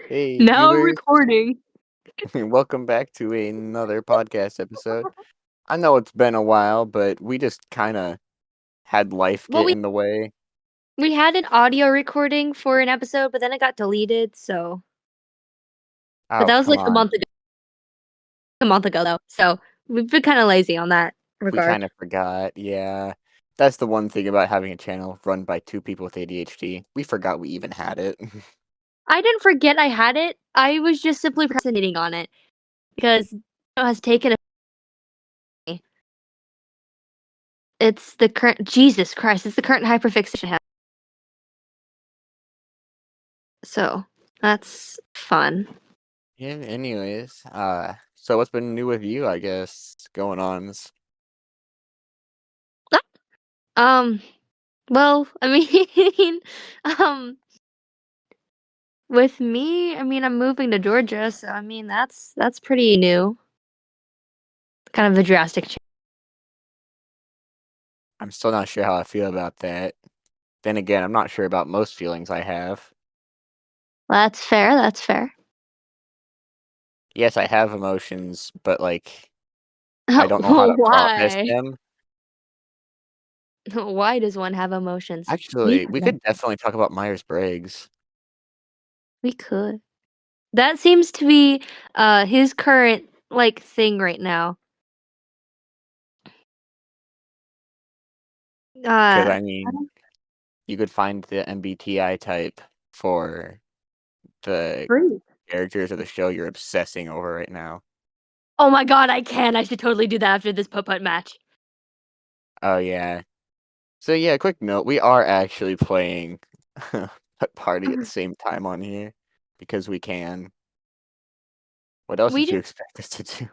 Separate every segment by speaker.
Speaker 1: Hey,
Speaker 2: Now
Speaker 1: viewers,
Speaker 2: recording.
Speaker 1: welcome back to another podcast episode. I know it's been a while, but we just kind of had life
Speaker 2: Well,
Speaker 1: get
Speaker 2: we
Speaker 1: in the way.
Speaker 2: we had an audio recording for an episode, but then it got deleted. But
Speaker 1: Oh,
Speaker 2: that was
Speaker 1: come
Speaker 2: like
Speaker 1: on.
Speaker 2: a month ago though. So we've been kind of lazy on that
Speaker 1: We kind
Speaker 2: regard.
Speaker 1: of forgot. Yeah. That's the one thing about having a channel run by two people with ADHD. We forgot we even had it.
Speaker 2: I didn't forget I had it. I was just simply procrastinating on it because it has taken a. It's the current Jesus Christ. It's the current hyperfixation. So that's fun.
Speaker 1: Yeah, anyways, so what's been new with you, I guess, going on?
Speaker 2: Um. Well, I mean, um, with me, I mean, I'm moving to Georgia, so I mean, that's pretty new. Kind of a drastic change.
Speaker 1: I'm still not sure how I feel about that. Then again, I'm not sure about most feelings I have.
Speaker 2: That's fair. That's fair.
Speaker 1: Yes, I have emotions, but like I don't know how to process
Speaker 2: Why?
Speaker 1: them.
Speaker 2: Why does one have emotions? We
Speaker 1: Actually, we
Speaker 2: have.
Speaker 1: could definitely talk about Myers-Briggs.
Speaker 2: We could. That seems to be his current like thing right now.
Speaker 1: Because
Speaker 2: Uh
Speaker 1: I mean, you could find the MBTI type for the
Speaker 2: Free.
Speaker 1: characters of the show you're obsessing over right now.
Speaker 2: Oh my god, I can. I should totally do that after this putt-putt match.
Speaker 1: Oh yeah. So yeah, quick note, we are actually playing Putt Party at the same time on here because we can. What else
Speaker 2: We
Speaker 1: did you
Speaker 2: just
Speaker 1: expect us to do?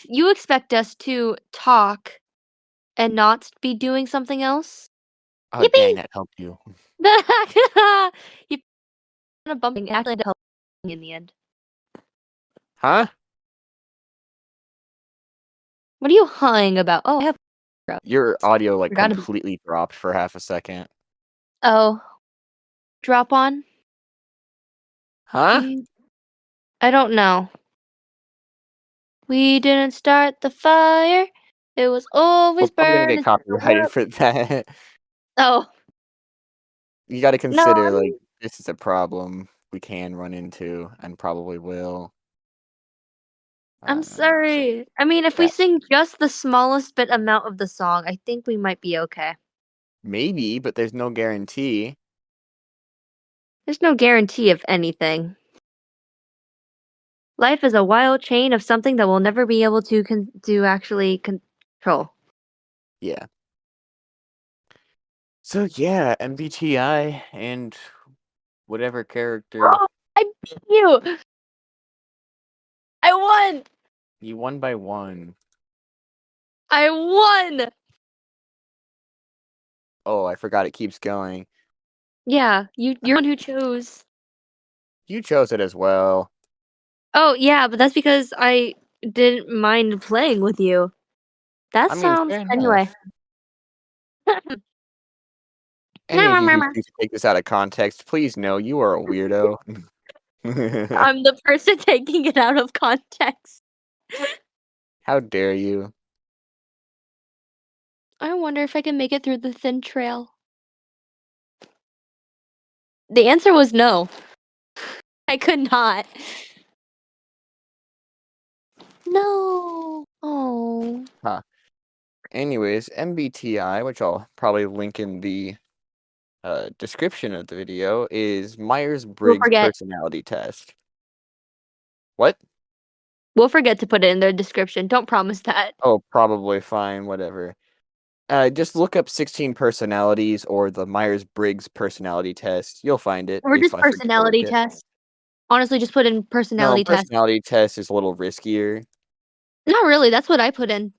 Speaker 2: you expect us to talk and not be doing something else?
Speaker 1: Oh dang,
Speaker 2: Yippee!
Speaker 1: that helped you.
Speaker 2: You kind of bumping actually ended up helping in the end.
Speaker 1: Huh?
Speaker 2: What are you huhing about? Oh, I have
Speaker 1: Your audio like
Speaker 2: forgot about.
Speaker 1: completely dropped for half a second.
Speaker 2: Oh, drop on?
Speaker 1: Huh?
Speaker 2: We I don't know. We didn't start the fire. It was
Speaker 1: We're
Speaker 2: always
Speaker 1: probably gonna
Speaker 2: burning
Speaker 1: get
Speaker 2: in the
Speaker 1: copyrighted
Speaker 2: world.
Speaker 1: for that.
Speaker 2: Oh,
Speaker 1: You gotta
Speaker 2: no,
Speaker 1: consider,
Speaker 2: I
Speaker 1: like,
Speaker 2: mean,
Speaker 1: this is a problem we can run into and probably will.
Speaker 2: I'm
Speaker 1: So
Speaker 2: sorry. I mean, if we
Speaker 1: that
Speaker 2: sing just the smallest bit amount of the song, I think we might be okay.
Speaker 1: maybe, but there's no guarantee.
Speaker 2: There's no guarantee of anything. Life is a wild chain of something that we'll never be able to actually control.
Speaker 1: Yeah. So yeah, MBTI and whatever character
Speaker 2: Oh, I beat you! I won!
Speaker 1: you won by one.
Speaker 2: I won!
Speaker 1: Oh, I forgot it keeps going.
Speaker 2: Yeah, you're the one who chose.
Speaker 1: You chose it as well.
Speaker 2: Oh, yeah, but that's because I didn't mind playing with you. That
Speaker 1: I mean,
Speaker 2: sounds
Speaker 1: fair
Speaker 2: anyway.
Speaker 1: enough. Any of you who choose to take this out of context, please know you are a weirdo.
Speaker 2: I'm the person taking it out of context.
Speaker 1: How dare you?
Speaker 2: I wonder if I can make it through the thin trail. The answer was no. I could not. No. Oh.
Speaker 1: Huh. Anyways, MBTI, which I'll probably link in the description of the video, is
Speaker 2: We'll
Speaker 1: Myers-Briggs
Speaker 2: forget.
Speaker 1: personality test. What?
Speaker 2: We'll forget to put it in the description. Don't promise that.
Speaker 1: Oh, probably fine, whatever. Just look up 16 personalities or the Myers-Briggs personality test. You'll find it
Speaker 2: Or
Speaker 1: if
Speaker 2: just
Speaker 1: I forget to link
Speaker 2: personality
Speaker 1: it.
Speaker 2: test. Honestly, just put in
Speaker 1: No,
Speaker 2: personality test.
Speaker 1: personality test is a little riskier.
Speaker 2: Not really. That's what I put in.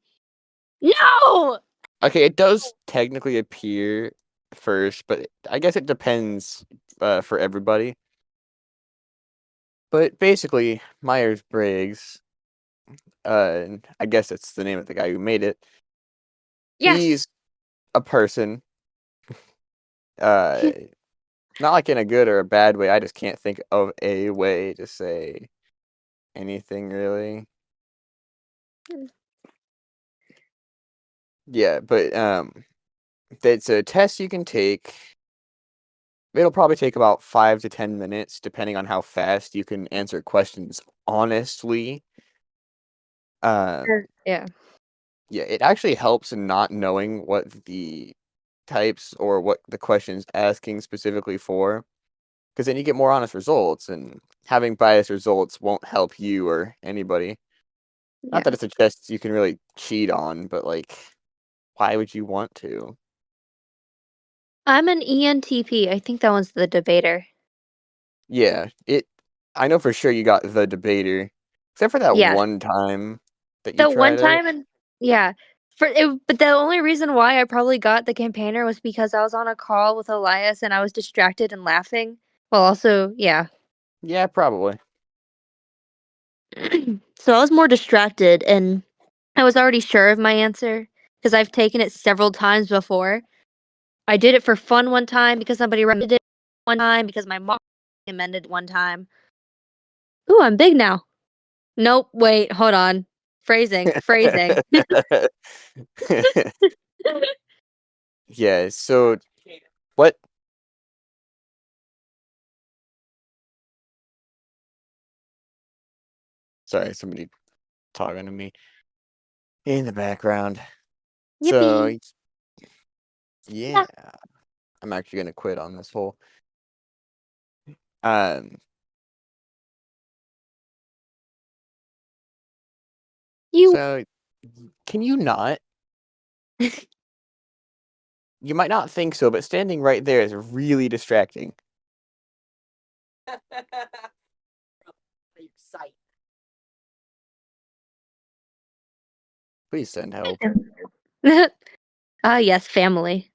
Speaker 2: No.
Speaker 1: Okay, it does technically appear first, but I guess it depends for everybody. But basically, Myers-Briggs, I guess it's the name of the guy who made it.
Speaker 2: Yes.
Speaker 1: He's a person. Uh, Not like in a good or a bad way. I just can't think of a way to say anything really. Yeah, but it's a test you can take. It'll probably take about 5 to 10 minutes, depending on how fast you can answer questions honestly.
Speaker 2: Yeah.
Speaker 1: Yeah, it actually helps in not knowing what the types or what the question's asking specifically for, because then you get more honest results, and having biased results won't help you or anybody. Not
Speaker 2: Yeah.
Speaker 1: that it's a test you can really cheat on, but like, why would you want to?
Speaker 2: I'm an ENTP. I think that one's the debater.
Speaker 1: Yeah, I know for sure you got the debater, except for that
Speaker 2: Yeah.
Speaker 1: one time that you
Speaker 2: The one
Speaker 1: tried it.
Speaker 2: time and yeah. But the only reason why I probably got the campaigner was because I was on a call with Elias and I was distracted and laughing. Well, also, yeah.
Speaker 1: Yeah, probably.
Speaker 2: So I was more distracted and I was already sure of my answer because I've taken it several times before. I did it for fun one time because somebody recommended it one time because my mom recommended it one time. Ooh, I'm big now. Nope, wait, hold on. Phrasing.
Speaker 1: Yeah, so what sorry, somebody talking to me in the background. So,
Speaker 2: Yippee.
Speaker 1: yeah,
Speaker 2: Yeah.
Speaker 1: I'm actually gonna quit on this whole um
Speaker 2: You.
Speaker 1: so can you not? You might not think so, but standing right there is really distracting. Please send help.
Speaker 2: Ah, yes, family.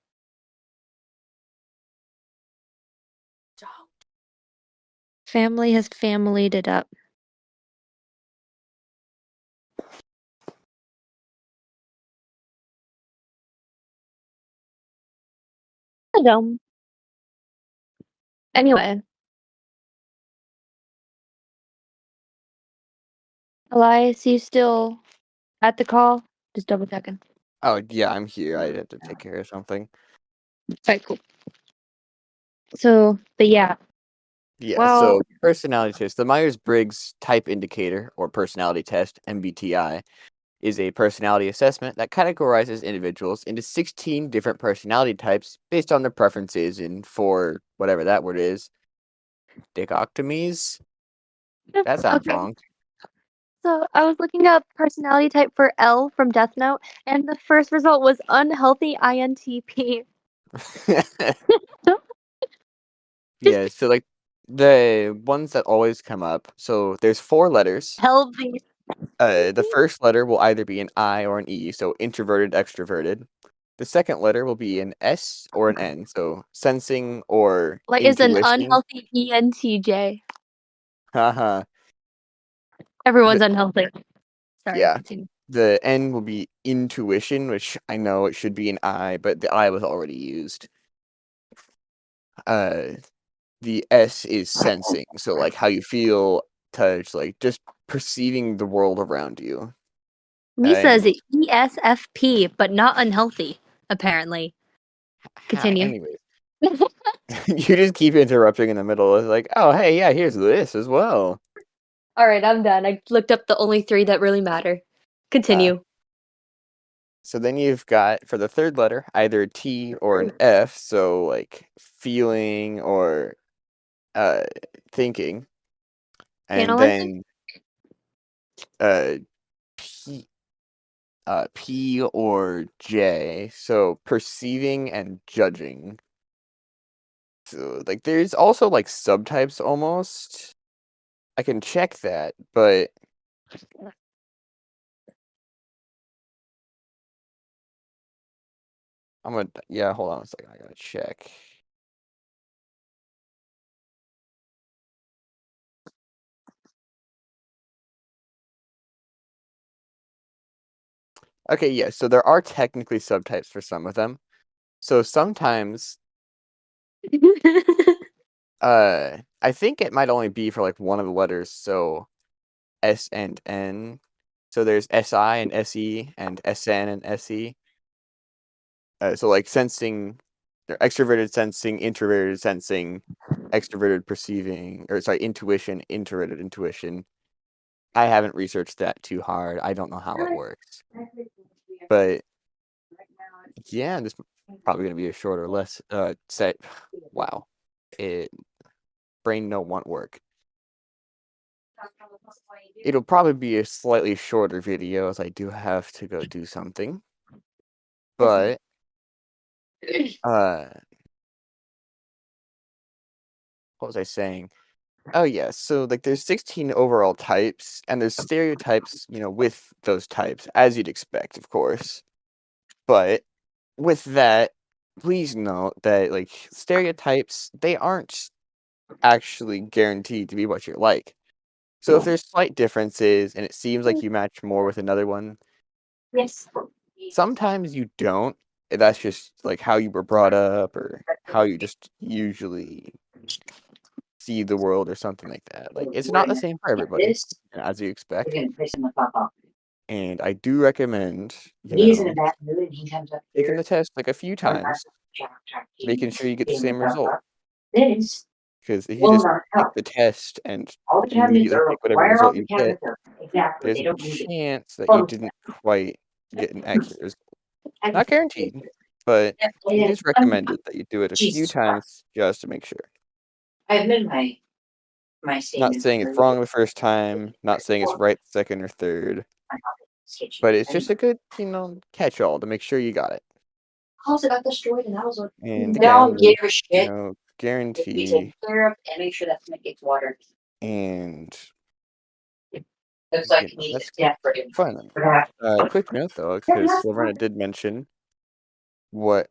Speaker 2: Family has familied it up. Dumb. Anyway, Elias, you still at the call? Just double checking.
Speaker 1: Oh, yeah, I'm here. I had to take care of something.
Speaker 2: Alright, cool. So, but yeah.
Speaker 1: Yeah,
Speaker 2: Well,
Speaker 1: so personality test. The Myers-Briggs Type Indicator, or Personality Test, MBTI, is a personality assessment that categorizes individuals into 16 different personality types based on their preferences in for whatever that word is. Dichotomies? That sounds
Speaker 2: okay.
Speaker 1: wrong.
Speaker 2: So I was looking up personality type for L from Death Note, and the first result was unhealthy INTP.
Speaker 1: Yeah, so like the ones that always come up. So there's 4 letters.
Speaker 2: Healthy.
Speaker 1: The first letter will either be an I or an E, so introverted, extroverted. The second letter will be an S or an N, so sensing or
Speaker 2: Like is an
Speaker 1: intuition.
Speaker 2: unhealthy ENTJ.
Speaker 1: Haha.
Speaker 2: Everyone's
Speaker 1: The
Speaker 2: unhealthy. Sorry,
Speaker 1: Yeah.
Speaker 2: continue.
Speaker 1: The N will be intuition, which I know it should be an I, but the I was already used. Uh, the S is sensing, so like how you feel, touch, like just perceiving the world around you.
Speaker 2: Me says
Speaker 1: And
Speaker 2: ESFP, but not unhealthy, apparently. Continue.
Speaker 1: anyways, you just keep interrupting in the middle. It's like, oh hey, yeah, here's this as well.
Speaker 2: Alright, I'm done. I looked up the only three that really matter.
Speaker 1: Uh,
Speaker 2: Continue.
Speaker 1: so then you've got for the third letter either a T or an F, so like feeling or uh thinking, and
Speaker 2: Analyzing?
Speaker 1: then uh P P or J, so perceiving and judging. So like there's also like subtypes almost. I can check that, but yeah, hold on a second, I gotta check. Okay, yeah, so there are technically subtypes for some of them. So sometimes I think it might only be for like one of the letters, so S and N. So there's SI and SE and SN and SE. So like sensing, or extroverted sensing, introverted sensing, extroverted perceiving, or sorry, intuition, introverted intuition. I haven't researched that too hard. I don't know how it works. But yeah, this is probably gonna be a shorter, less set. Wow, it brain no want work. It'll probably be a slightly shorter video as I do have to go do something. But uh, what was I saying? Oh yeah, so like there's 16 overall types, and there's stereotypes, with those types, as you'd expect, of course. But with that, please note that like stereotypes, they aren't actually guaranteed to be what you're like. So if there's slight differences and it seems like you match more with another one, sometimes you don't. That's just like how you were brought up or how you just usually see the world or something like that. Like it's not the same for everybody, as you expect. And I do recommend, taking the test like a few times, making sure you get the same result. Because if you just take the test and immediately pick whatever result you get, there's a chance that you didn't quite get an accurate result. Not guaranteed, but it is recommended that you do it a few times just to make sure. Not saying it's wrong the first time, not saying it's right the second or third, but it's just a good, catch-all to make sure you got it. And again, there's, guarantee and that's fun. Quick note though, because Laverna did mention what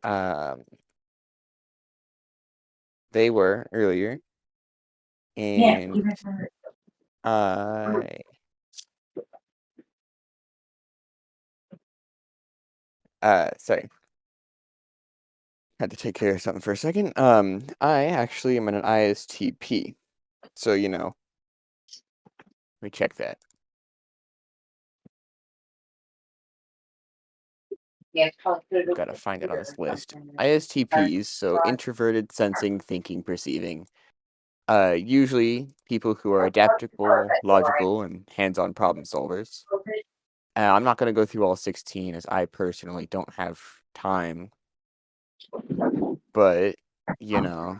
Speaker 1: they were earlier, and I sorry, had to take care of something for a second. I actually am an ISTP, so let me check that. Gotta find it on this list. ISTPs, so introverted sensing, thinking, perceiving. Usually people who are adaptable, logical, and hands-on problem solvers. I'm not gonna go through all 16 as I personally don't have time, but you know,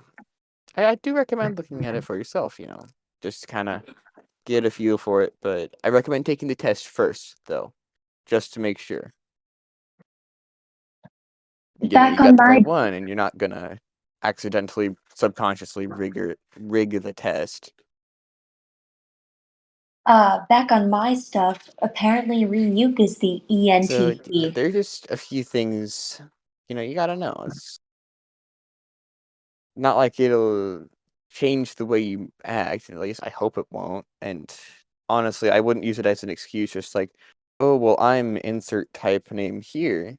Speaker 1: I do recommend looking at it for yourself. Just kind of get a feel for it. But I recommend taking the test first, though, just to make sure. You got the right one, and you're not gonna accidentally, subconsciously rig the test.
Speaker 2: Back on my stuff, apparently Ryuk is the
Speaker 1: So
Speaker 2: ENTP.
Speaker 1: there's just a few things, you gotta know. It's not like it'll change the way you act. At least I hope it won't. And honestly, I wouldn't use it as an excuse. Just like, oh well, I'm insert type name here,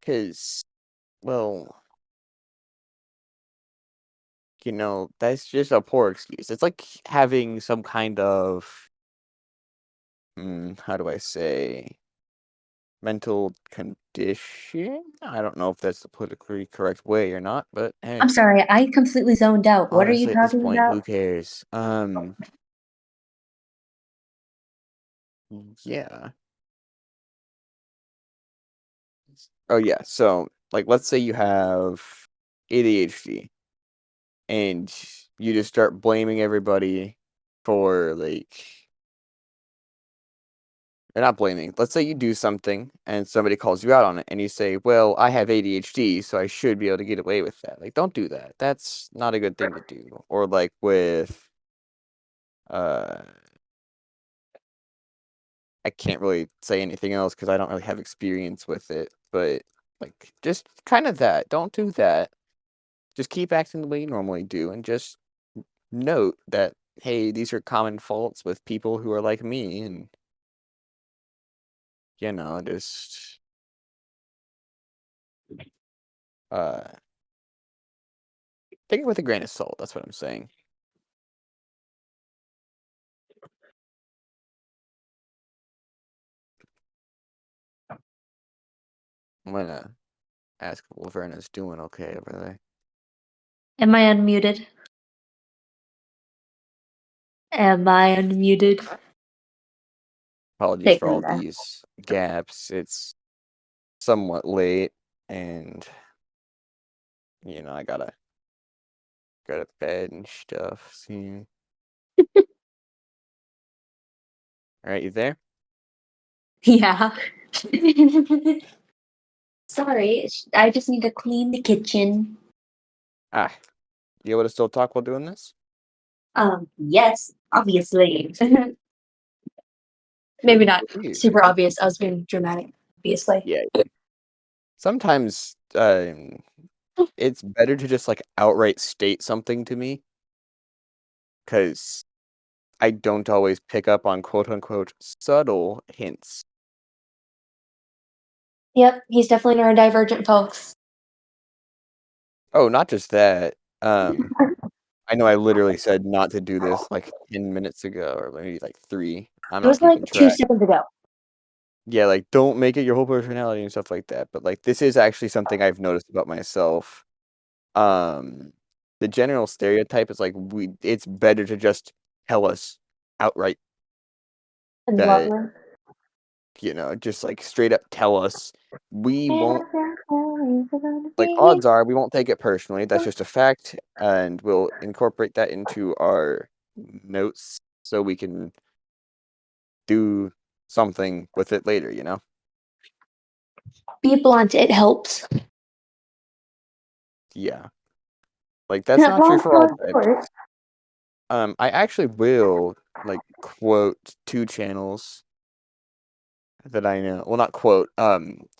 Speaker 1: because well, that's just a poor excuse. It's like having some kind of, how do I say, mental condition? I don't know if that's the politically correct way or not, but
Speaker 2: I'm
Speaker 1: hey,
Speaker 2: sorry, I completely zoned out. What are you
Speaker 1: honestly, at this
Speaker 2: talking
Speaker 1: point,
Speaker 2: about?
Speaker 1: who cares? Yeah. Oh yeah. So, like, let's say you have ADHD and you just start blaming everybody for like, or not blaming. Let's say you do something and somebody calls you out on it and you say, "Well, I have ADHD, so I should be able to get away with that." Like, don't do that. That's not a good thing to do. Or like with uh I can't really say anything else because I don't really have experience with it, but like just kind of that. Don't do that. Just keep acting the way you normally do and just note that, hey, these are common faults with people who are like me, and just uh Take it with a grain of salt. That's what I'm saying. I'm gonna ask if Laverna's doing okay over there.
Speaker 2: Am I unmuted? Am I unmuted?
Speaker 1: Apologies
Speaker 2: Take
Speaker 1: for all
Speaker 2: that.
Speaker 1: these gaps. It's somewhat late, and I gotta go to bed and stuff soon. All right, you there?
Speaker 2: Yeah. Sorry, I just need to clean the kitchen.
Speaker 1: Ah, you able to still talk while doing this?
Speaker 2: Yes, obviously. Maybe not
Speaker 1: Weird.
Speaker 2: super obvious. I was being dramatic, obviously.
Speaker 1: Yeah. Sometimes it's better to just like outright state something to me because I don't always pick up on quote unquote subtle hints.
Speaker 2: Yep, he's definitely neurodivergent, folks.
Speaker 1: Oh, not just that. I know I literally said not to do this like 10 minutes ago or maybe like 3. I'm
Speaker 2: It
Speaker 1: not
Speaker 2: was like
Speaker 1: keeping
Speaker 2: 2
Speaker 1: track.
Speaker 2: seconds ago.
Speaker 1: Yeah, like don't make it your whole personality and stuff like that. But like this is actually something I've noticed about myself. Um the general stereotype is like it's better to just tell us outright
Speaker 2: In what
Speaker 1: that,
Speaker 2: way?
Speaker 1: just like straight up tell us we won't like odds are we won't take it personally. That's just a fact and we'll incorporate that into our notes so we can do something with it later.
Speaker 2: Be blunt, it helps.
Speaker 1: Yeah. Like that's not true
Speaker 2: Long
Speaker 1: for all
Speaker 2: story
Speaker 1: types.
Speaker 2: short,
Speaker 1: I actually will like quote 2 channels that I know. Well, not quote,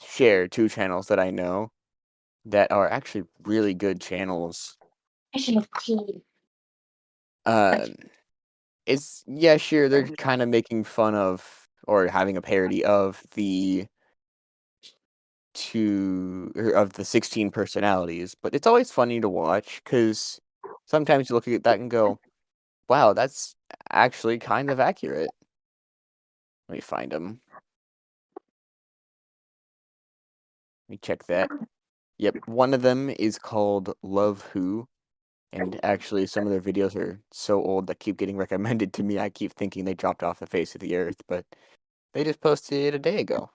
Speaker 1: share 2 channels that I know that are actually really good channels.
Speaker 2: I should have peed.
Speaker 1: Um, it's yeah, sure, they're kind of making fun of or having a parody of the 16 personalities, but it's always funny to watch because sometimes you look at that and go, "Wow, that's actually kind of accurate." Let me find them. Let me check that. Yep, one of them is called Love Who, and actually some of their videos are so old that keep getting recommended to me. I keep thinking they dropped off the face of the earth, but they just posted it a day ago.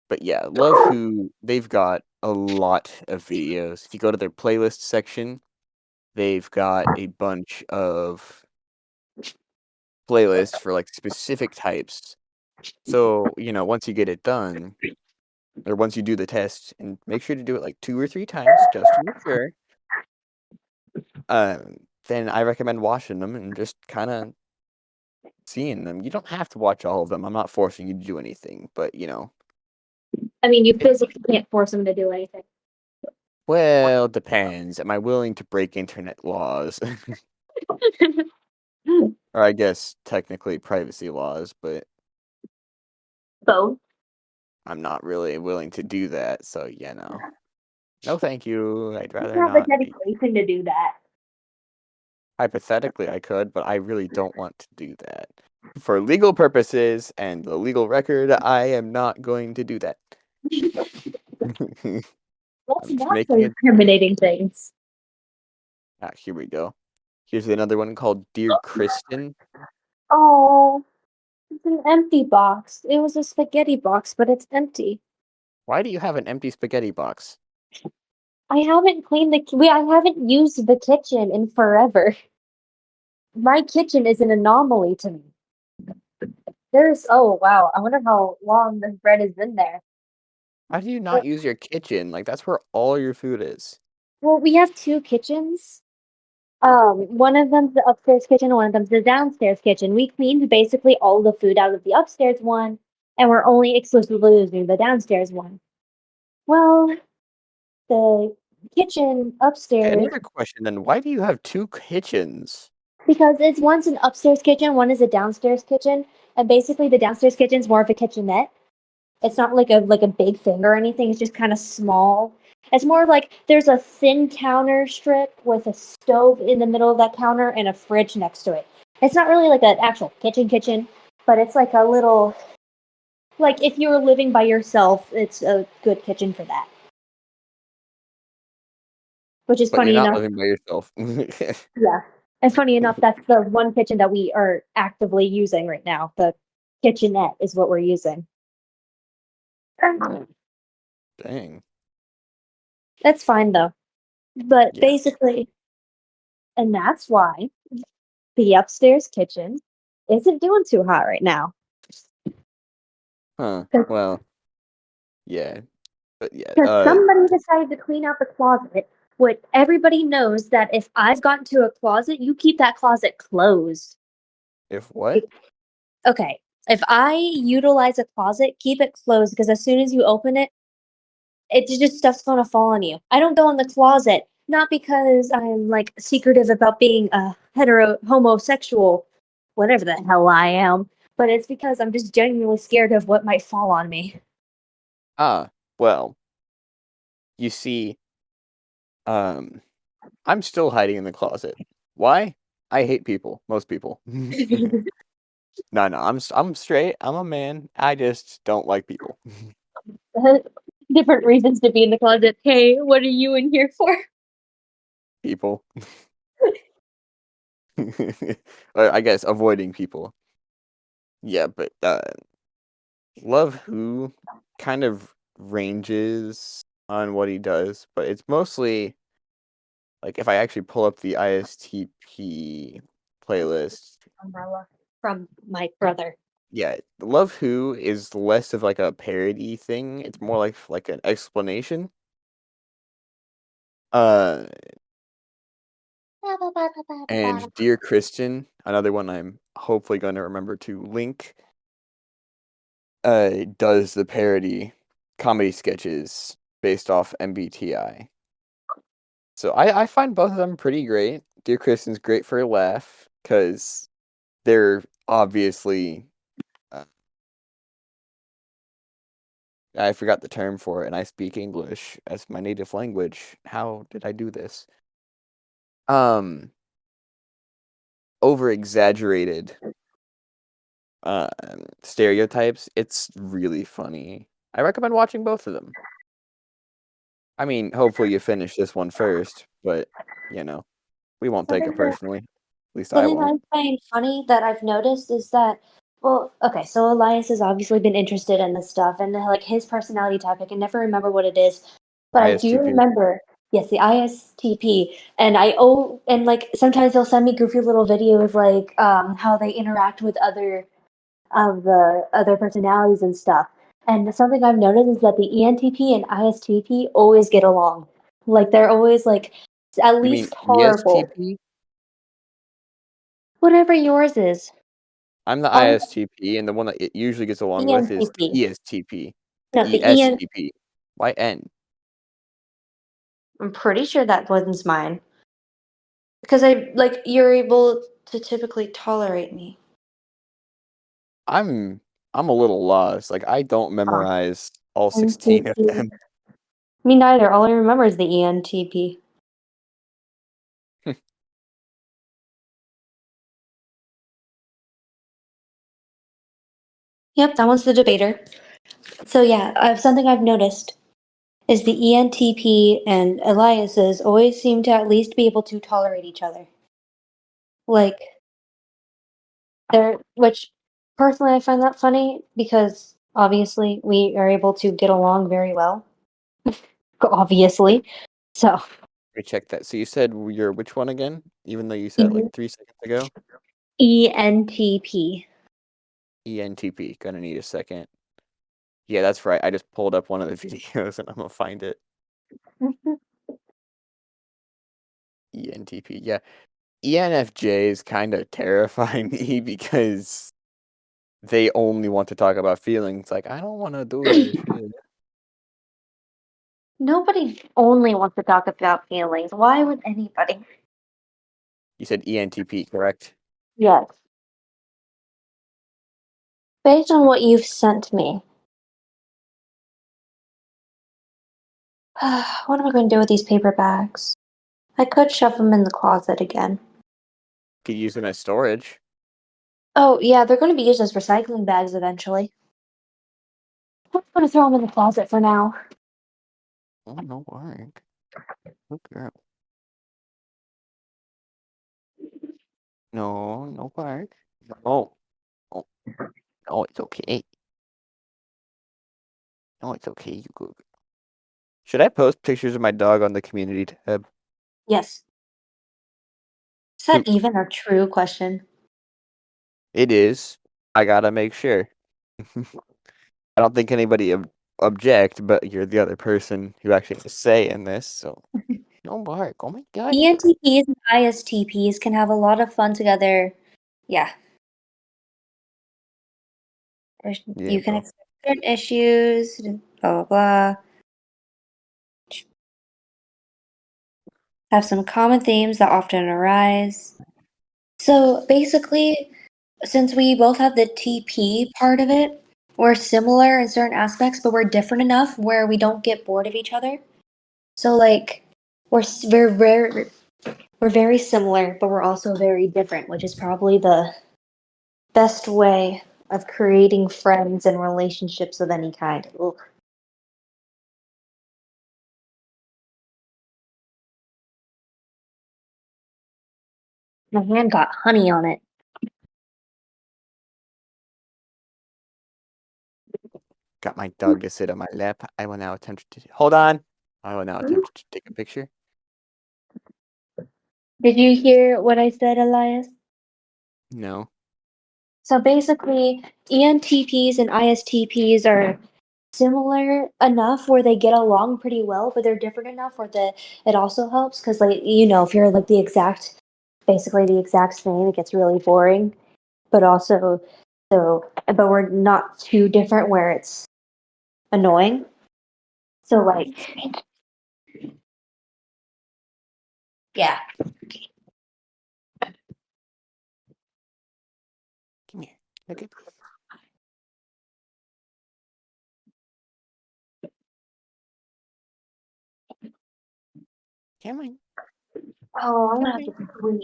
Speaker 1: But yeah, Love Who, they've got a lot of videos. If you go to their playlist section, they've got a bunch of playlists for like specific types. So, once you get it done, or once you do the test, and make sure to do it like 2 or 3 times just to be sure, then I recommend watching them and just kinda seeing them. You don't have to watch all of them. I'm not forcing you to do anything, but,
Speaker 2: I mean, you
Speaker 1: it
Speaker 2: physically can't force him to do anything.
Speaker 1: well, depends. Am I willing to break internet laws? Or I guess technically privacy laws, but
Speaker 2: Both.
Speaker 1: I'm not really willing to do that, so, no. No, thank you. I'd
Speaker 2: You
Speaker 1: rather
Speaker 2: have the
Speaker 1: not be.
Speaker 2: dedication to do that.
Speaker 1: Hypothetically, I could, but I really don't want to do that. For legal purposes and the legal record, I am not going to do that.
Speaker 2: Let's
Speaker 1: I'm just
Speaker 2: not
Speaker 1: making
Speaker 2: say
Speaker 1: it.
Speaker 2: incriminating things.
Speaker 1: Here we go. Here's another one called Dear Kristen.
Speaker 2: Oh, it's an empty box. It was a spaghetti box, but it's empty.
Speaker 1: Why do you have an empty spaghetti box?
Speaker 2: I haven't cleaned I haven't used the kitchen in forever. My kitchen is an anomaly to me. Oh wow, I wonder how long this bread has been there.
Speaker 1: How do you
Speaker 2: Uh,
Speaker 1: not use your kitchen? Like, that's where all your food is.
Speaker 2: Well, we have 2 kitchens. One of them's the upstairs kitchen, one of them's the downstairs kitchen. We cleaned basically all the food out of the upstairs one, and we're only exclusively using the downstairs one. Well, the kitchen
Speaker 1: Okay,
Speaker 2: upstairs,
Speaker 1: another question then. Why do you have 2 kitchens?
Speaker 2: because it's one's an upstairs kitchen, one is a downstairs kitchen, and basically the downstairs kitchen's more of a kitchenette. It's not like a big thing or anything. It's just kind of small. It's more like there's a thin counter strip with a stove in the middle of that counter and a fridge next to it. It's not really like an actual kitchen, but it's like a little, like if you were living by yourself, it's a good kitchen for that. Which is
Speaker 1: But you're
Speaker 2: funny
Speaker 1: not
Speaker 2: enough.
Speaker 1: living by yourself.
Speaker 2: Yeah. And funny enough, that's the one kitchen that we are actively using right now. The kitchenette is what we're using.
Speaker 1: Dang.
Speaker 2: That's fine though. But
Speaker 1: Yeah.
Speaker 2: basically, and that's why the upstairs kitchen isn't doing too hot right now.
Speaker 1: Huh. Well, yeah. But yeah.
Speaker 2: Because somebody decided to clean out the closet. What everybody knows that if I've gotten to a closet, you keep that closet closed.
Speaker 1: If what?
Speaker 2: Okay. If I utilize a closet, keep it closed because as soon as you open it, it's just stuff's gonna fall on you. I don't go in the closet, not because I'm like secretive about being a homosexual, whatever the hell I am, but it's because I'm just genuinely scared of what might fall on me.
Speaker 1: Ah. Well, you see, um, I'm still hiding in the closet. Why? I hate people. Most people. No, no, I'm straight. I'm a man. I just don't like people.
Speaker 2: Different reasons to be in the closet. Hey, what are you in here for?
Speaker 1: People. Or I guess avoiding people. Yeah, but Love Who kind of ranges on what he does, but it's mostly like if I actually pull up the ISTP playlist,
Speaker 2: Umbrella from my brother.
Speaker 1: yeah, Love Who is less of like a parody thing. It's more like an explanation. Uh and Dear Christian, another one I'm hopefully going to remember to link, does the parody comedy sketches based off MBTI. So I find both of them pretty great. Dear Kristen's great for a laugh because they're obviously uh, I forgot the term for it, and I speak English as my native language. How did I do this? Um, over exaggerated stereotypes. It's really funny. I recommend watching both of them. I mean, hopefully you finish this one first, but you know, we won't take it
Speaker 2: Something that
Speaker 1: personally. At least I
Speaker 2: something that
Speaker 1: won't.
Speaker 2: I find funny that I've noticed is that, well, okay, so Elias has obviously been interested in this stuff and like his personality type, I can never remember what it is, but I do
Speaker 1: ISTP.
Speaker 2: remember, yes, the ISTP, and and like sometimes he'll send me goofy little videos like how they interact with other of the other personalities and stuff. And something I've noticed is that the ENTP and ISTP always get along. Like they're always like at
Speaker 1: You mean
Speaker 2: least tolerable.
Speaker 1: ESTP?
Speaker 2: Whatever yours is.
Speaker 1: I'm the
Speaker 2: All
Speaker 1: ISTP, and the one that it usually gets along with is the
Speaker 2: ENTP.
Speaker 1: ESTP.
Speaker 2: No, the EN.
Speaker 1: ESTP. Why N?
Speaker 2: I'm pretty sure that one's mine because I like you're able to typically tolerate me.
Speaker 1: I'm I'm a little lost. Like I don't
Speaker 2: Oh,
Speaker 1: memorize all 16 of
Speaker 2: ENTP.
Speaker 1: them.
Speaker 2: Me neither. All I remember is the ENTP. Yep, that one's the debater. So yeah, something I've noticed is the ENTP and Elias's always seem to at least be able to tolerate each other. Like which personally I find that funny because obviously we are able to get along very well. Obviously, so
Speaker 1: Let me check that. So you said you're which one again? Even though you said it like 3 seconds ago?
Speaker 2: ENTP.
Speaker 1: ENTP. Gonna need a second. Yeah, that's right. I just pulled up one of the videos and I'm gonna find it. ENTP. Yeah. ENFJ is kind of terrifying me because they only want to talk about feelings. Like, I don't want to do that shit.
Speaker 2: Nobody only wants to talk about feelings. Why would anybody?
Speaker 1: You said ENTP, correct?
Speaker 2: Yes. Based on what you've sent me, What am I going to do with these paper bags? I could shove them in the closet again.
Speaker 1: Could use them as storage.
Speaker 2: Oh, yeah, they're going to be used as recycling bags eventually. I'm going to throw them in the closet for now.
Speaker 1: Oh, no work. Good girl. No, no work. Oh, oh, no, it's okay. No, it's okay. You good. Should I post pictures of my dog on the community tab?
Speaker 2: Yes. Is that even a true question?
Speaker 1: It is. I gotta make sure. I don't think anybody object, but you're the other person who actually has a say in this, so don't bark. Oh my god.
Speaker 2: ENTPs and ISTPs can have a lot of fun together. Yeah.
Speaker 1: Yeah,
Speaker 2: You can
Speaker 1: bro.
Speaker 2: expect certain issues, blah, blah, blah. Have some common themes that often arise. So basically, since we both have the TP part of it, we're similar in certain aspects, but we're different enough where we don't get bored of each other. So like, we're very similar, but we're also very different, which is probably the best way of creating friends and relationships of any kind. Ugh. My hand got honey on it.
Speaker 1: Got my dog to sit on my lap. I will now attempt to hold on. I will now attempt to take a picture.
Speaker 2: Did you hear what I said, Elias?
Speaker 1: No.
Speaker 2: So basically, ENTPs and ISTPs are similar enough where they get along pretty well, but they're different enough where it also helps because, like, if you're like basically the exact same, it gets really boring. But also, but we're not too different where it's annoying. So, like, yeah.
Speaker 1: Come here. Look at come on.
Speaker 2: Oh, I'm gonna
Speaker 1: Come
Speaker 2: have
Speaker 1: on.
Speaker 2: to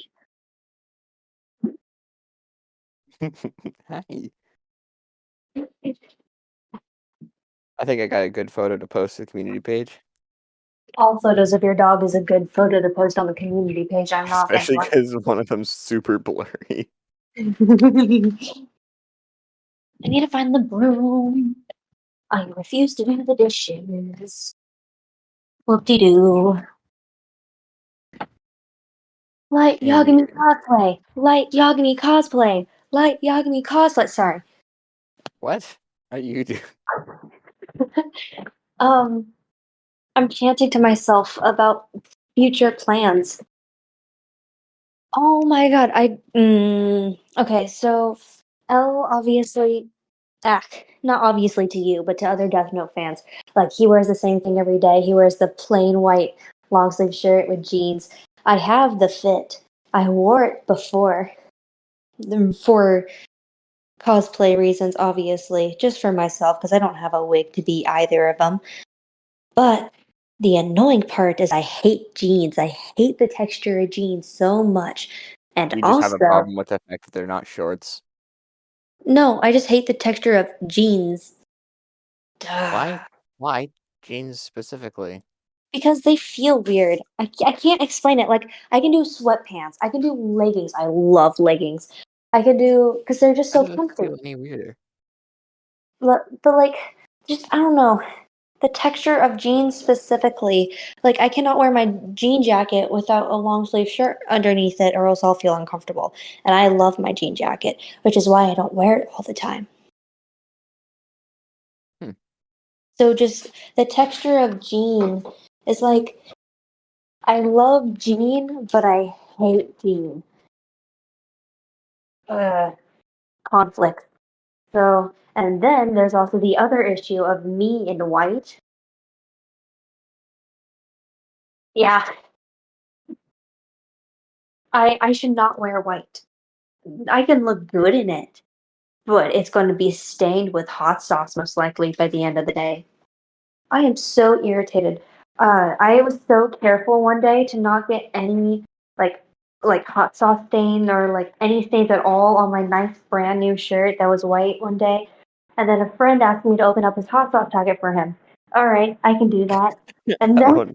Speaker 2: sleep.
Speaker 1: Hi. I think I got a good photo to post to the community page.
Speaker 2: All photos of your dog is a good photo to post on the community page. I'm not gonna
Speaker 1: Especially
Speaker 2: lie.
Speaker 1: because one of them's super blurry.
Speaker 2: I need to find the broom. I refuse to do the dishes. Whoop-de-doo. Light
Speaker 1: And
Speaker 2: Yagami cosplay. Light Yagami cosplay. Light Yagami cosplay. Sorry.
Speaker 1: what are you doing?
Speaker 2: Um, I'm chanting to myself about future plans. Oh my god, okay, so L obviously not obviously to you, but to other Death Note fans. Like he wears the same thing every day. He wears the plain white long sleeve shirt with jeans. I have the fit. I wore it before for cosplay reasons, obviously, just for myself because I don't have a wig to be either of them. But the annoying part is I hate jeans. I hate the texture of jeans so much. And
Speaker 1: You just have a
Speaker 2: also,
Speaker 1: problem with the fact that they're not shorts.
Speaker 2: no, I just hate the texture of jeans.
Speaker 1: Why?
Speaker 2: Duh.
Speaker 1: Why jeans specifically?
Speaker 2: Because they feel weird. I can't explain it. Like, I can do sweatpants. I can do leggings. I love leggings. I can do, because they're just
Speaker 1: How
Speaker 2: so
Speaker 1: does it
Speaker 2: comfy.
Speaker 1: feel any weirder?
Speaker 2: But like, just, I don't know. The texture of jeans specifically. Like, I cannot wear my jean jacket without a long sleeve shirt underneath it, or else I'll feel uncomfortable. And I love my jean jacket, which is why I don't wear it all the time.
Speaker 1: Hmm.
Speaker 2: So just the texture of jean is like, I love jean, but I hate jean. Uh, conflict. So, and then there's also the other issue of me in white. Yeah, I should not wear white. I can look good in it, but it's going to be stained with hot sauce most likely by the end of the day. I am so irritated. I was so careful one day to not get any like like hot sauce stain or like any stains at all on my nice brand new shirt that was white one day. And then a friend asked me to open up his hot sauce packet for him. All right, I can do that. And
Speaker 1: Oh
Speaker 2: then
Speaker 1: no.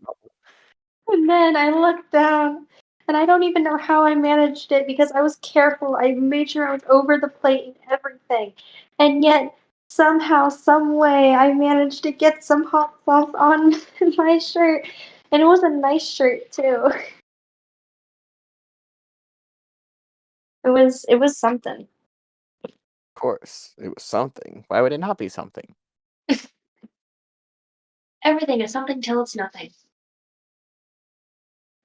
Speaker 2: and then I looked down and I don't even know how I managed it because I was careful. I made sure I was over the plate and everything. And yet somehow, some way I managed to get some hot sauce on my shirt. And it was a nice shirt too. It was something.
Speaker 1: Of course, it was something. Why would it not be something?
Speaker 2: Everything is something till it's nothing.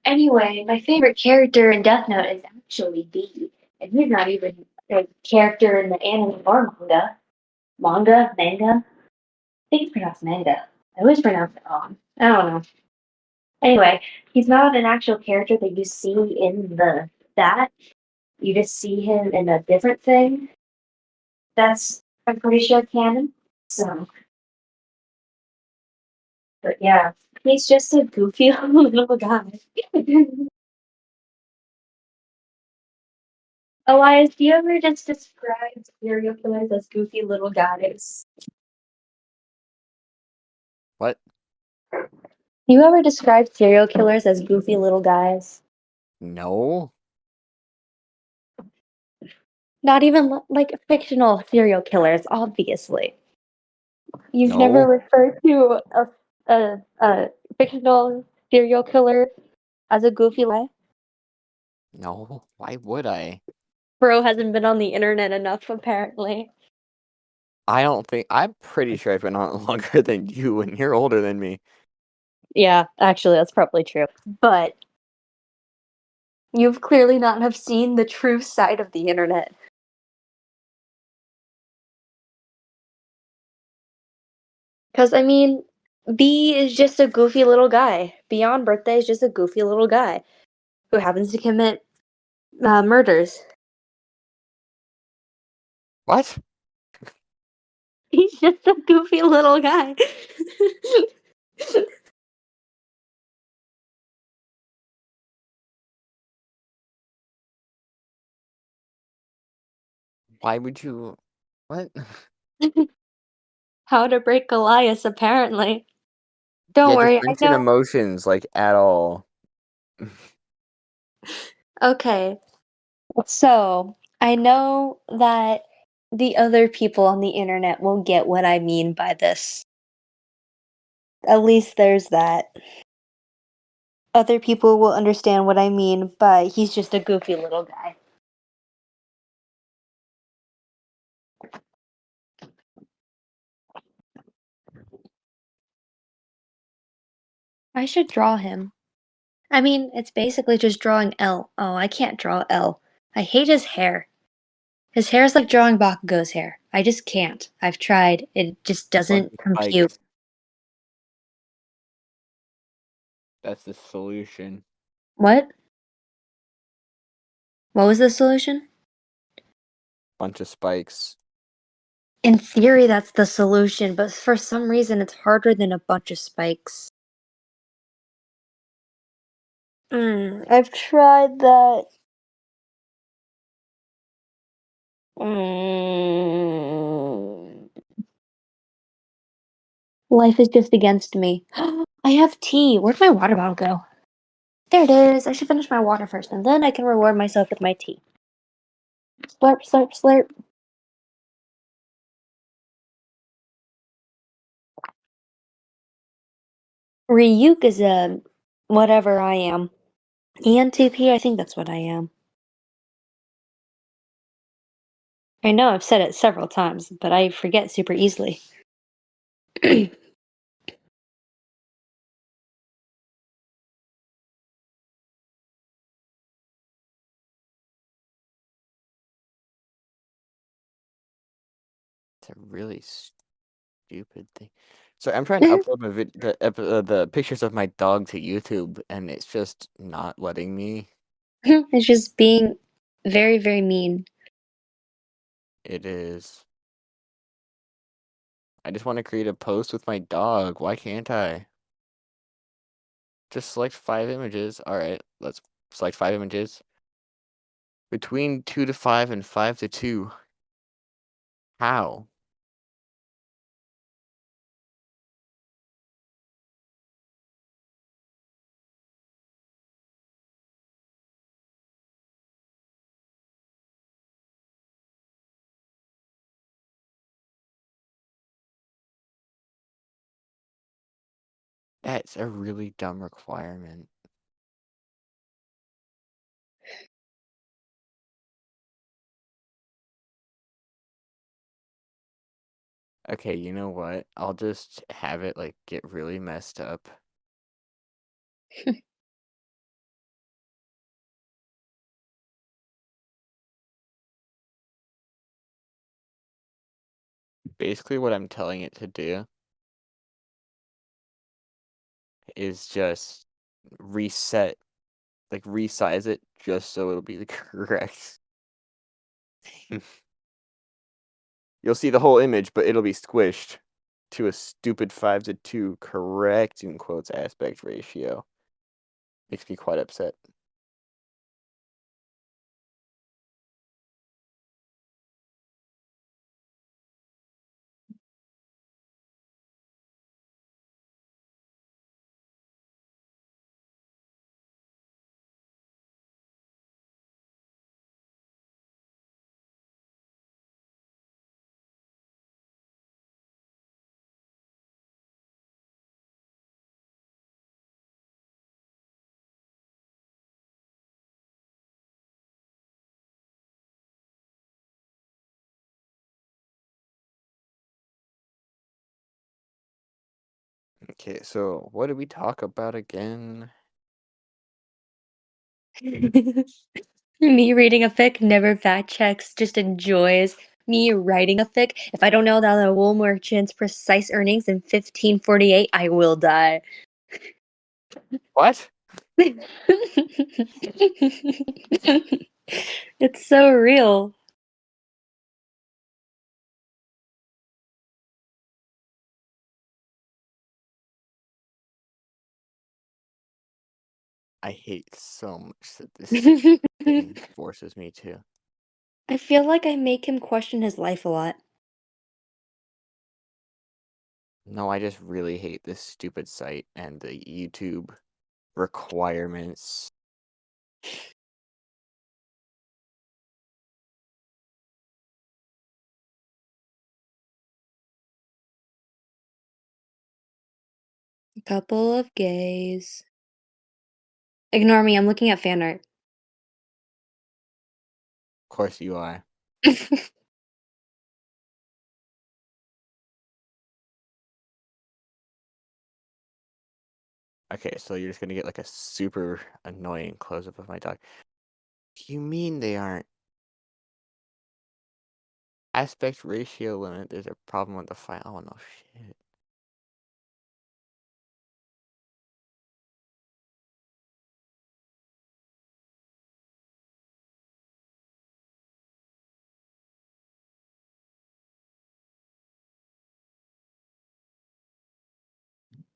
Speaker 2: Anyway, my favorite character in Death Note is actually B. And he's not even a character in the anime or manga. Manga? I think it's pronounced manga. I always pronounce it wrong. I don't know. Anyway, he's not an actual character that you see in the that. You just see him in a different thing. That's I'm pretty sure canon. So, but yeah, he's just a goofy little guy. Elias, do you ever just describe serial killers as goofy little guys?
Speaker 1: What?
Speaker 2: Do you ever describe serial killers as goofy little guys?
Speaker 1: No,
Speaker 2: Not even like fictional serial killers, obviously. You've never
Speaker 1: no,
Speaker 2: referred to a fictional serial killer as a goofy guy?
Speaker 1: no. Why would I?
Speaker 2: Bro hasn't been on the internet enough, apparently.
Speaker 1: I don't think. I'm pretty sure I've been on it longer than you, and you're older than me.
Speaker 2: Yeah, actually, that's probably true. But you've clearly not have seen the true side of the internet. Because, I mean, B is just a goofy little guy. Beyond Birthday is just a goofy little guy who happens to commit murders.
Speaker 1: What?
Speaker 2: He's just a goofy little guy.
Speaker 1: Why would you? What?
Speaker 2: How to break Elias, apparently. Don't
Speaker 1: Yeah, just
Speaker 2: worry, I
Speaker 1: mention
Speaker 2: know.
Speaker 1: emotions like at all.
Speaker 2: Okay, so I know that the other people on the internet will get what I mean by this. At least there's that. Other people will understand what I mean by he's just a goofy little guy. I should draw him. I mean, it's basically just drawing L. Oh, I can't draw L. I hate his hair. His hair is like drawing Bakugo's hair. I just can't. I've tried. It just
Speaker 1: Bunch
Speaker 2: doesn't
Speaker 1: of
Speaker 2: compute.
Speaker 1: spikes. That's the solution.
Speaker 2: What? What was the solution?
Speaker 1: Bunch of spikes.
Speaker 2: In theory, that's the solution, but for some reason, it's harder than a bunch of spikes. I've tried that. Mm. Life is just against me. I have tea. Where'd my water bottle go? There it is. I should finish my water first, and then I can reward myself with my tea. Slurp, slurp, slurp. Ryuk is a whatever I am. ENTP, I think that's what I am. I know I've said it several times, but I forget super easily.
Speaker 1: It's a really stupid thing. So I'm trying to upload the pictures of my dog to YouTube, and it's just not letting me.
Speaker 2: It's just being very, very mean.
Speaker 1: It is. I just want to create a post with my dog. Why can't I? Just select 5 images. Alright, let's select 5 images. Between 2 to 5 and 5 to 2. How? That's a really dumb requirement. Okay, you know what? I'll just have it, like, get really messed up. Basically, what I'm telling it to do is just reset, like, resize it just so it'll be the correct thing. You'll see the whole image, but it'll be squished to a stupid 5 to 2 correct, in quotes, aspect ratio. Makes me quite upset. Okay, so what did we talk about again?
Speaker 2: Me reading a fic never fact checks, just enjoys. Me writing a fic, if I don't know that the wool merchant's precise earnings in 1548, I will die.
Speaker 1: What?
Speaker 2: It's so real.
Speaker 1: I hate so much that this thing forces me to.
Speaker 2: I feel like I make him question his life a lot.
Speaker 1: No, I just really hate this stupid site and the YouTube requirements.
Speaker 2: A couple of gays. Ignore me, I'm looking at fan art.
Speaker 1: Of course you are. Okay, so you're just gonna get like a super annoying close-up of my dog. You mean they aren't aspect ratio limit? There's a problem with the file. Oh no shit.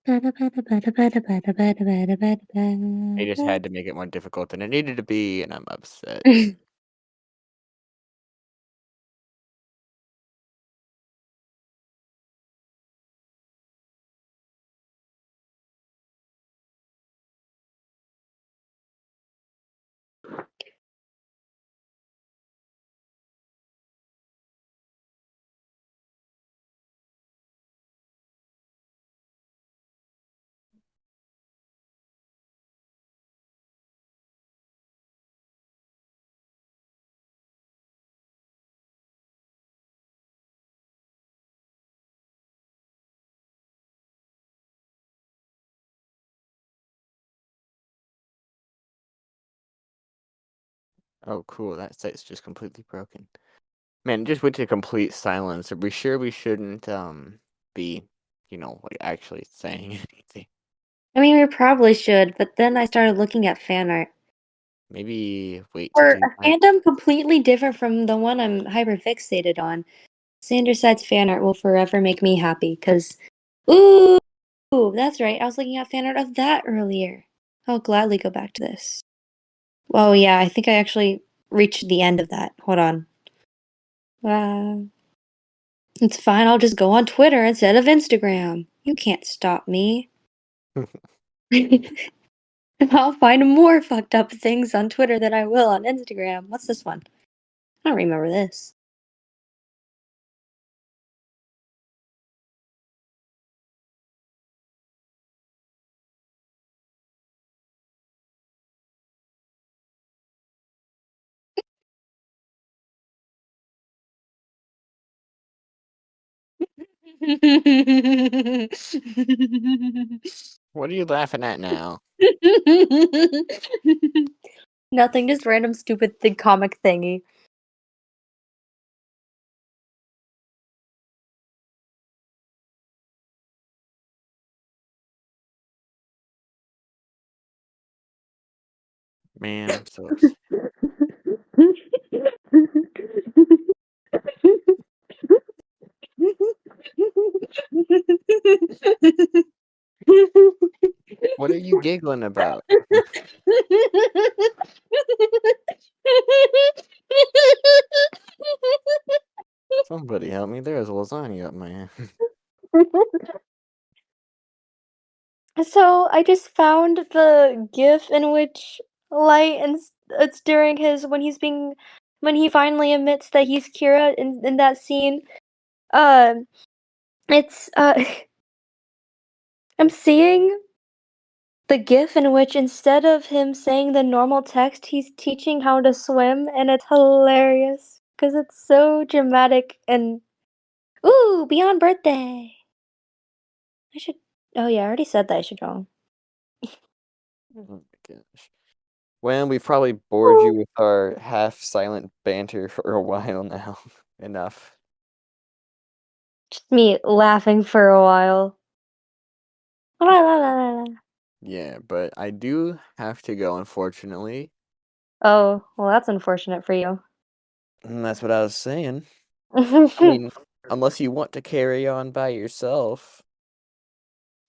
Speaker 1: They just had to make it more difficult than it needed to be, and I'm upset. Oh cool, that site's just completely broken. Man, it just went to complete silence. Are we sure we shouldn't be, like actually saying anything?
Speaker 2: I mean, we probably should, but then I started looking at fan art.
Speaker 1: Maybe wait to
Speaker 2: For
Speaker 1: do
Speaker 2: a
Speaker 1: that.
Speaker 2: fandom completely different from the one I'm hyperfixated on. Sanderside's fan art will forever make me happy, because, ooh! Ooh, that's right. I was looking at fan art of that earlier. I'll gladly go back to this. Oh yeah, I think I actually reached the end of that. Hold on. It's fine. I'll just go on Twitter instead of Instagram. You can't stop me. I'll find more fucked up things on Twitter than I will on Instagram. What's this one? I don't remember this.
Speaker 1: What are you laughing at now?
Speaker 2: Nothing, just random stupid comic thingy.
Speaker 1: Man, I'm so upset. What are you giggling about? Somebody help me. There's lasagna up my ass.
Speaker 2: So I just found the GIF in which Light and it's during his when he finally admits that he's Kira in that scene. Uh, it's I'm seeing the GIF in which instead of him saying the normal text, he's teaching how to swim, and it's hilarious because it's so dramatic and ooh, beyond birthday. I should. Oh yeah, I already said that. I should draw.
Speaker 1: Oh my gosh. Well, we've probably bored you with our half-silent banter for a while now. Enough.
Speaker 2: Just me laughing for a while. La, la, la, la, la.
Speaker 1: Yeah, but I do have to go, unfortunately.
Speaker 2: Oh, well, that's unfortunate for you.
Speaker 1: And that's what I was saying. I
Speaker 2: I
Speaker 1: mean, unless you want to carry on by yourself.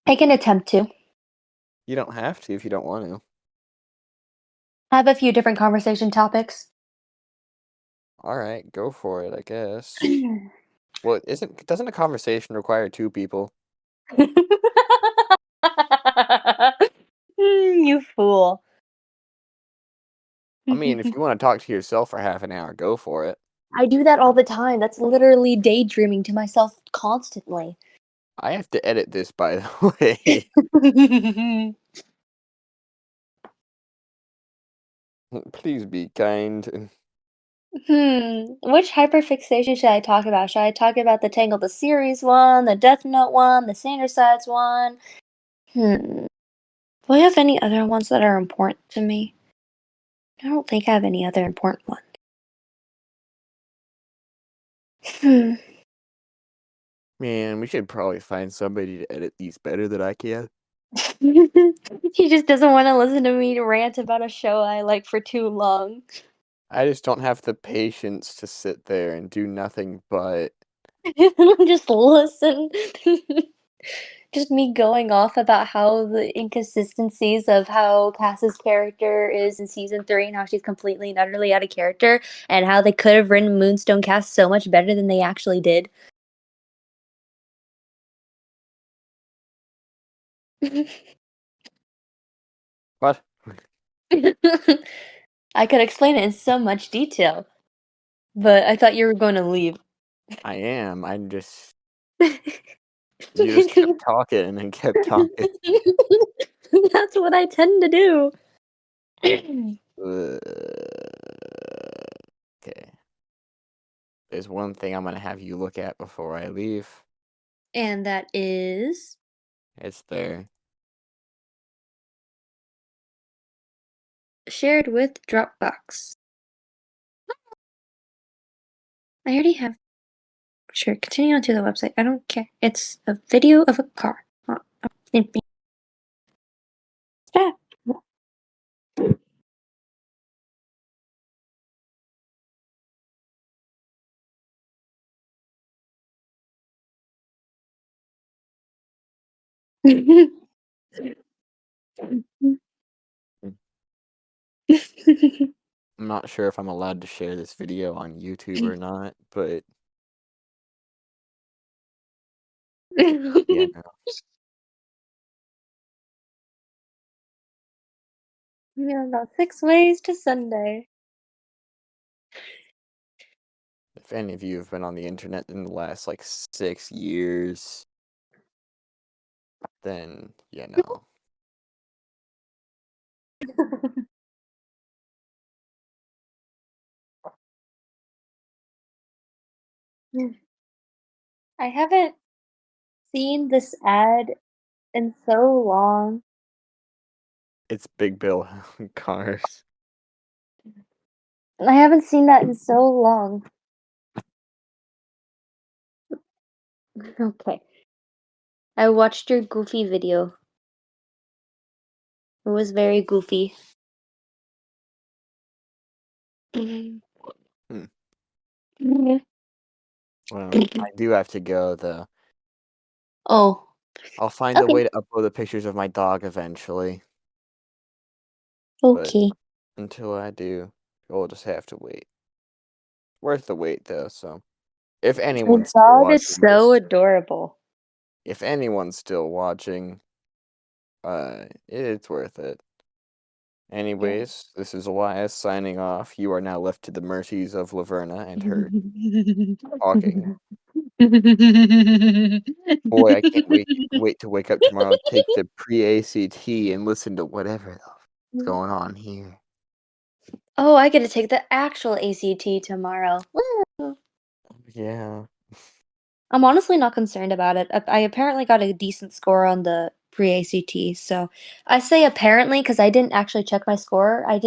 Speaker 2: can attempt to.
Speaker 1: You don't have to if you don't want to.
Speaker 2: I have a few different conversation topics.
Speaker 1: Alright, go for it, I guess. Well, doesn't a conversation require two people?
Speaker 2: You fool.
Speaker 1: I mean, if you want to talk to yourself for half an hour, go for it.
Speaker 2: I do that all the time. That's literally daydreaming to myself constantly.
Speaker 1: I have to edit this, by the way. Please be kind.
Speaker 2: Which hyperfixation should I talk about? Should I talk about the Tangle the series one, the Death Note one, the Sandersides one? Hmm. Do I have any other ones that are important to me? I don't think I have any other important ones. Hmm.
Speaker 1: Man, we should probably find somebody to edit these better than I can.
Speaker 2: He just doesn't want to listen to me rant about a show I like for too long.
Speaker 1: I just don't have the patience to sit there and do nothing but.
Speaker 2: Just listen. Just me going off about how the inconsistencies of how Cass's character is in season 3 and how she's completely and utterly out of character, and how they could have written Moonstone Cass so much better than they actually did.
Speaker 1: What?
Speaker 2: I could explain it in so much detail, but I thought you were going to leave.
Speaker 1: I am. I'm just. You just kept talking and kept talking.
Speaker 2: That's what I tend to do.
Speaker 1: Okay. There's one thing I'm gonna have you look at before I leave.
Speaker 2: And that is
Speaker 1: It's there.
Speaker 2: shared with Dropbox. I already have. Sure, continue on to the website. I don't care. It's a video of a car. Ah.
Speaker 1: I'm not sure if I'm allowed to share this video on YouTube or not, but yeah, no.
Speaker 2: Yeah, about 6 ways to Sunday.
Speaker 1: If any of you have been on the internet in the last like 6 years, then you know.
Speaker 2: I haven't seen this ad in so long.
Speaker 1: It's Big Bill cars.
Speaker 2: I haven't seen that in so long. Okay. I watched your Goofy video. It was very goofy.
Speaker 1: Hmm. Well, I do have to go though.
Speaker 2: Oh,
Speaker 1: I'll find a
Speaker 2: okay.
Speaker 1: way to upload the pictures of my dog eventually, but
Speaker 2: Okay.
Speaker 1: until I do, we'll just have to wait. Worth the wait though, so if
Speaker 2: Your
Speaker 1: anyone's still
Speaker 2: dog is
Speaker 1: watching
Speaker 2: so
Speaker 1: this,
Speaker 2: adorable.
Speaker 1: if anyone's still watching, it's worth it.
Speaker 2: Yeah.
Speaker 1: Anyways, this is Elias signing off. You are now left to the mercies of Laverna and her talking. Boy, I can't wait to wake up tomorrow, take the pre-ACT, and listen to whatever the f- going on here.
Speaker 2: Oh, I get to take the actual ACT tomorrow. Woo!
Speaker 1: Yeah.
Speaker 2: I'm honestly not concerned about it. I apparently got a decent score on the pre-ACT, so I say apparently because I didn't actually check my score. I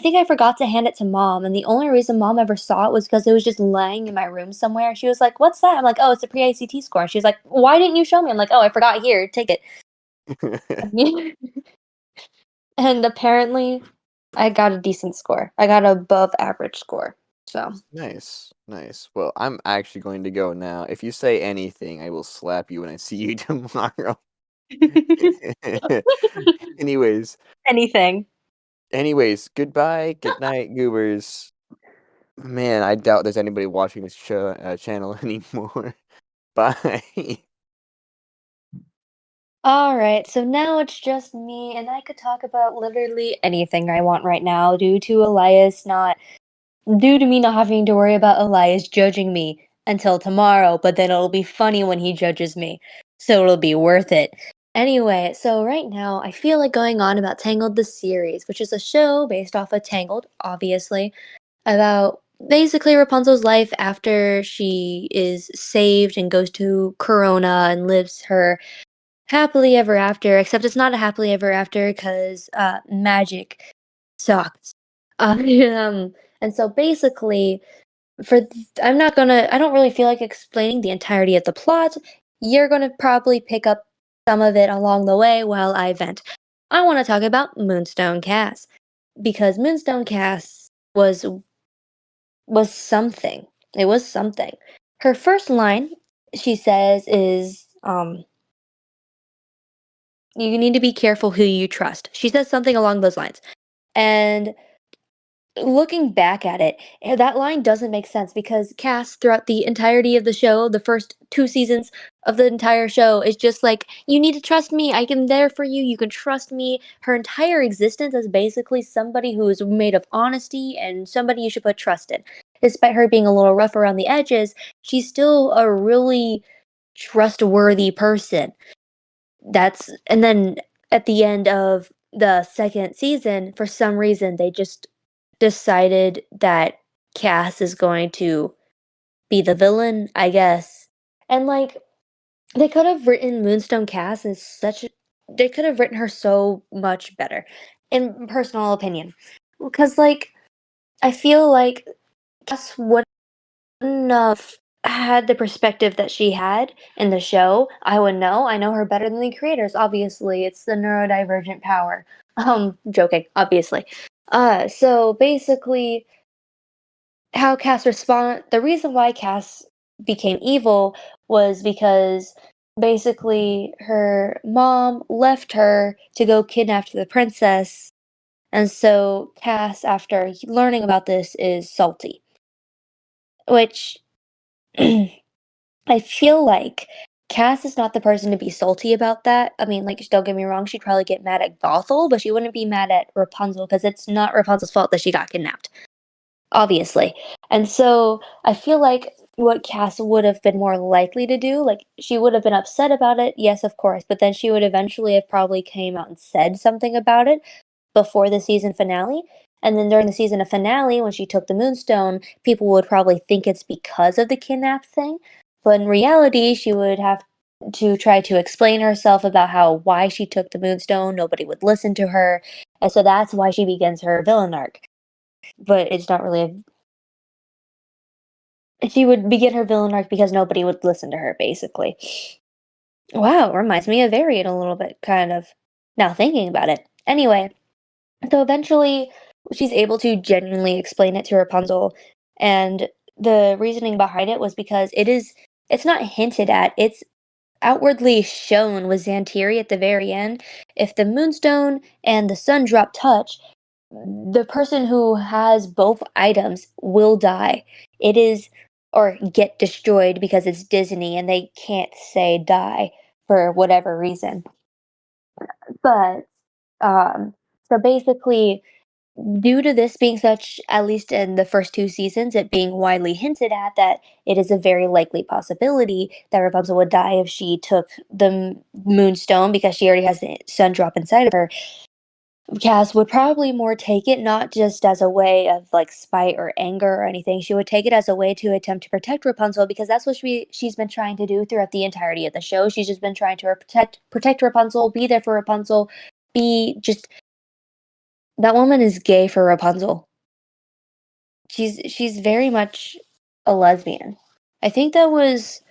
Speaker 2: think I forgot to hand it to mom, and the only reason mom ever saw it was because it was just laying in my room somewhere. She was like, "What's that?" I'm like, "Oh, it's a pre-ACT score." And she was like, "Why didn't you show me?" I'm like, "Oh, I forgot. Here, take it." And apparently, I got a decent score. I got a above average score. So.
Speaker 1: Nice, nice. Well, I'm actually going to go now. If you say anything, I will slap you when I see you tomorrow. Anyways,
Speaker 2: Anything.
Speaker 1: goodbye, good night, goobers. Man, I doubt there's anybody watching this channel anymore. Bye.
Speaker 2: Alright, so now it's just me, and I could talk about literally anything I want right now due to me not having to worry about Elias judging me until tomorrow, but then it'll be funny when he judges me, so it'll be worth it. Anyway, so right now I feel like going on about Tangled the series, which is a show based off of Tangled, obviously, about basically Rapunzel's life after she is saved and goes to Corona and lives her happily ever after, except it's not a happily ever after because magic sucks. Um, and so basically, I don't really feel like explaining the entirety of the plot. You're gonna probably pick up some of it along the way while I vent. I want to talk about Moonstone Cass because Moonstone Cass was something. It was something. Her first line, she says, is you need to be careful who you trust. She says something along those lines. And looking back at it, that line doesn't make sense because Cass, throughout the entirety of the show, the first 2 seasons of the entire show, is just like, you need to trust me. I am there for you. You can trust me. Her entire existence is basically somebody who is made of honesty and somebody you should put trust in. Despite her being a little rough around the edges, she's still a really trustworthy person. And then at the end of the second season, for some reason, they just decided that Cass is going to be the villain, I guess. And like, they could have written Moonstone Cass as they could have written her so much better, in personal opinion. Because, like, I feel like Cass wouldn't have had the perspective that she had in the show. I would know. I know her better than the creators, obviously. It's the neurodivergent power. Joking, obviously. So basically, the reason why Cass became evil was because basically her mom left her to go kidnap the princess, and so Cass, after learning about this, is salty. Which I feel like Cass is not the person to be salty about that. I mean, like, don't get me wrong, she'd probably get mad at Gothel, but she wouldn't be mad at Rapunzel because it's not Rapunzel's fault that she got kidnapped, obviously. And so I feel like what Cass would have been more likely to do, like, she would have been upset about it, yes, of course, but then she would eventually have probably came out and said something about it before the season finale. And then during the season of finale, when she took the Moonstone, people would probably think it's because of the kidnap thing. But in reality, she would have to try to explain herself about how why she took the Moonstone. Nobody would listen to her. And so that's why she begins her villain arc. But it's not really she would begin her villain arc because nobody would listen to her, basically. Wow, it reminds me of Varian a little bit, kind of. Now thinking about it. Anyway, so eventually, she's able to genuinely explain it to Rapunzel, and the reasoning behind it was because it's not hinted at, it's outwardly shown with Xantiri at the very end. If the Moonstone and the Sun Drop touch, the person who has both items will die. It is or get destroyed because it's Disney and they can't say die for whatever reason. But so basically, due to this being such, at least in the first two seasons, it being widely hinted at that it is a very likely possibility that Rapunzel would die if she took the Moonstone because she already has the Sun Drop inside of her. Cass would probably more take it not just as a way of like spite or anger or anything. She would take it as a way to attempt to protect Rapunzel because that's what she's been trying to do throughout the entirety of the show. She's just been trying to protect Rapunzel, be there for Rapunzel, be just that woman is gay for Rapunzel. She's very much a lesbian. I think that was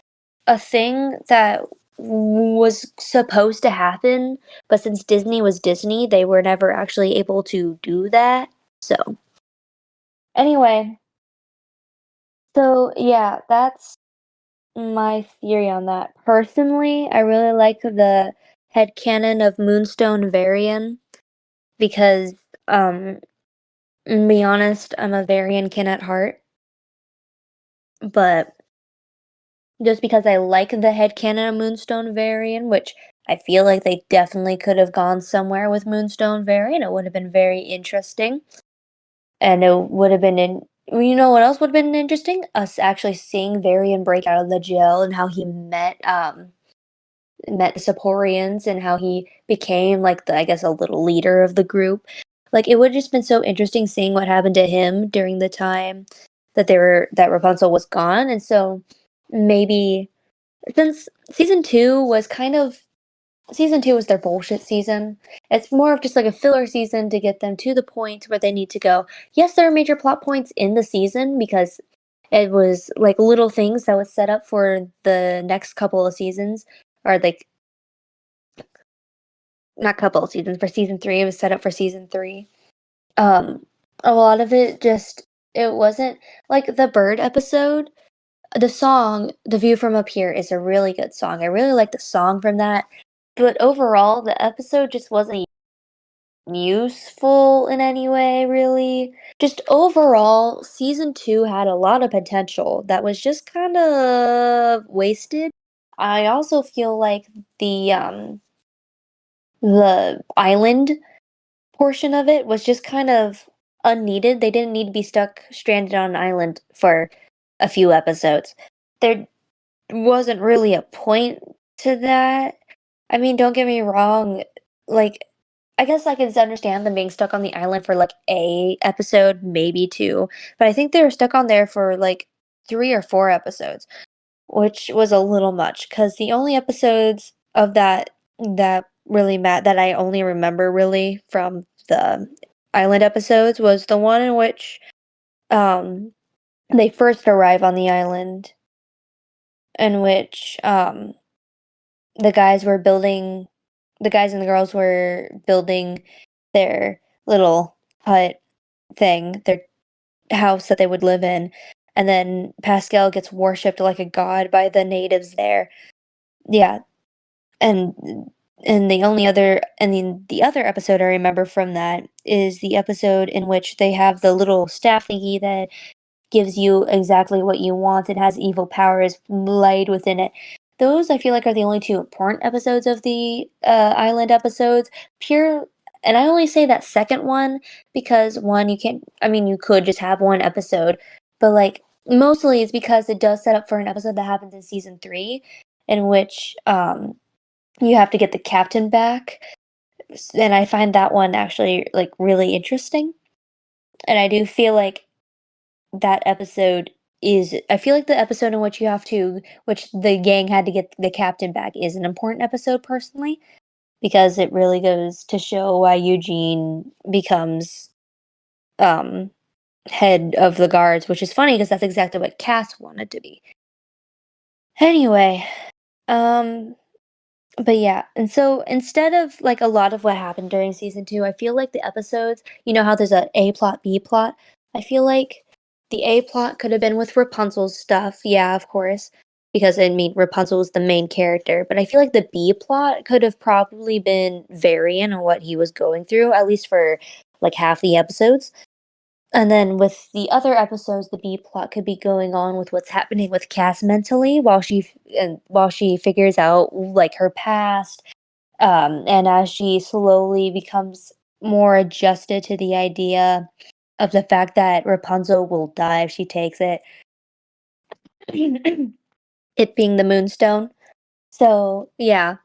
Speaker 2: a thing that was supposed to happen, but since Disney was Disney, they were never actually able to do that. So, anyway, so yeah, that's my theory on that. Personally, I really like the headcanon of Moonstone Varian because, to be honest, I'm a Varian kin at heart, but just because I like the headcanon of Moonstone Varian, which I feel like they definitely could have gone somewhere with Moonstone Varian. It would have been very interesting. And it would have been you know what else would have been interesting? Us actually seeing Varian break out of the jail and how he met the Seporians and how he became like the I guess a little leader of the group. Like it would have just been so interesting seeing what happened to him during the time that Rapunzel was gone. And so maybe since season two was their bullshit season. It's more of just like a filler season to get them to the point where they need to go. Yes, there are major plot points in the season because it was like little things that was set up for the next couple of seasons, or like not couple of seasons for season three. It was set up for season three. Um, a lot of it just it wasn't like the bird episode. The song "The View from Up Here" is a really good song. I really like the song from that. But overall, the episode just wasn't useful in any way, really. Just overall, season two had a lot of potential that was just kind of wasted. I also feel like the island portion of it was just kind of unneeded. They didn't need to be stuck stranded on an island for a few episodes. There wasn't really a point to that. I mean, don't get me wrong, like I guess I can understand them being stuck on the island for like a episode, maybe two, but I think they were stuck on there for like 3 or 4 episodes, which was a little much because the only episodes of that really that I only remember really from the island episodes was the one in which um they first arrive on the island, in which the guys were building the guys and the girls were building their little hut thing, their house that they would live in, and then Pascal gets worshipped like a god by the natives there. Yeah, and the other episode I remember from that is the episode in which they have the little staff thingy that gives you exactly what you want. It has evil powers laid within it. Those I feel like are the only two important episodes of the island episodes. Pure, and I only say that second one because one you can't. I mean, you could just have one episode, but like mostly it's because it does set up for an episode that happens in season 3, in which you have to get the captain back, and I find that one actually like really interesting. And I do feel like that episode is I feel like the episode in which which the gang had to get the captain back is an important episode personally because it really goes to show why Eugene becomes um head of the guards, which is funny because that's exactly what Cass wanted to be. Anyway, um but yeah, and so instead of like a lot of what happened during season 2, I feel like the episodes, you know how there's A plot, B plot? I feel like the A plot could have been with Rapunzel's stuff, yeah, of course, because I mean Rapunzel was the main character, but I feel like the B plot could have probably been Varian and what he was going through, at least for like half the episodes. And then with the other episodes, the B plot could be going on with what's happening with Cass mentally while she figures out like her past, and as she slowly becomes more adjusted to the idea of the fact that Rapunzel will die if she takes it, it being the Moonstone. So yeah,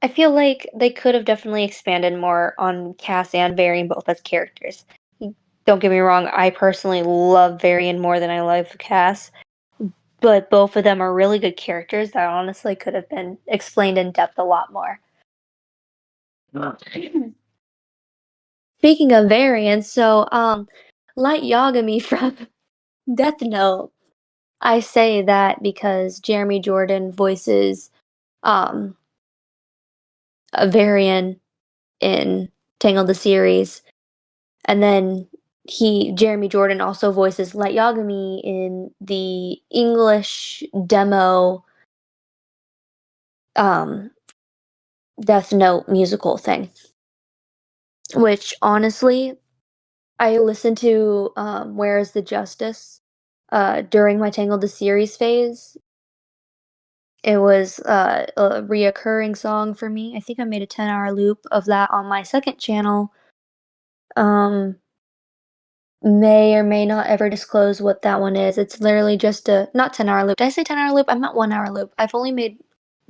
Speaker 2: I feel like they could have definitely expanded more on Cass and Varian both as characters. Don't get me wrong, I personally love Varian more than I love Cass, but both of them are really good characters that honestly could have been explained in depth a lot more. Speaking of variants, so Light Yagami from Death Note. I say that because Jeremy Jordan voices um a variant in Tangled the series, and then Jeremy Jordan also voices Light Yagami in the English demo um Death Note musical thing, which honestly I listened to Where is the Justice during my Tangled the series phase. It was a reoccurring song for me. I think I made a 10-hour loop of that on my second channel. Um, may or may not ever disclose what that one is. It's literally just a not 10-hour loop. Did I say 10-hour loop? I meant 1-hour loop. I've only made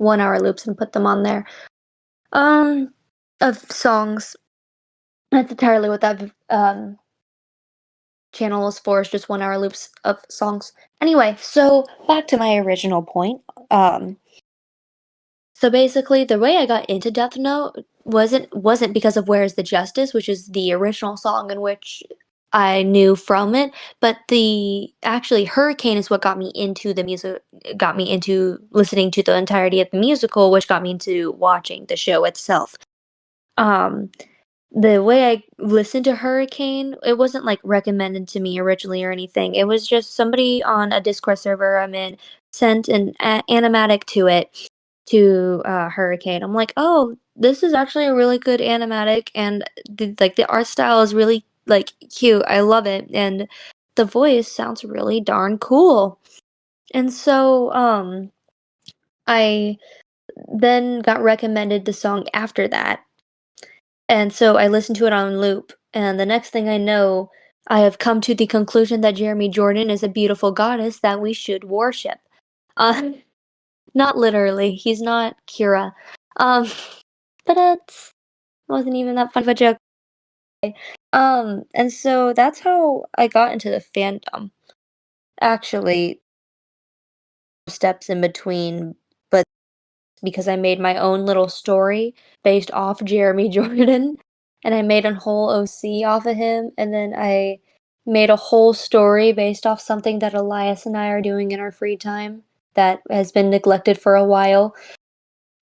Speaker 2: 1-hour loops and put them on there. Um, of songs. That's entirely what that channel is for. Is just 1-hour loops of songs. Anyway, so back to my original point. So basically, the way I got into Death Note wasn't because of Where's the Justice, which is the original song in which I knew from it, but the actually Hurricane is what got me into the music, got me into listening to the entirety of the musical, which got me into watching the show itself. Um, the way I listened to Hurricane, it wasn't like recommended to me originally or anything. It was just somebody on a Discord server I'm in sent an animatic to it to Hurricane. I'm like, oh, this is actually a really good animatic, and the art style is really like cute. I love it, and the voice sounds really darn cool. And so I then got recommended the song after that, and so I listened to it on loop. And the next thing I know, I have come to the conclusion that Jeremy Jordan is a beautiful goddess that we should worship. Uh, Not literally. He's not Kira. Um, but it wasn't even that fun of a joke. And so that's how I got into the fandom. Actually, steps in between, but because I made my own little story based off Jeremy Jordan, and I made a whole OC off of him, and then I made a whole story based off something that Elias and I are doing in our free time that has been neglected for a while.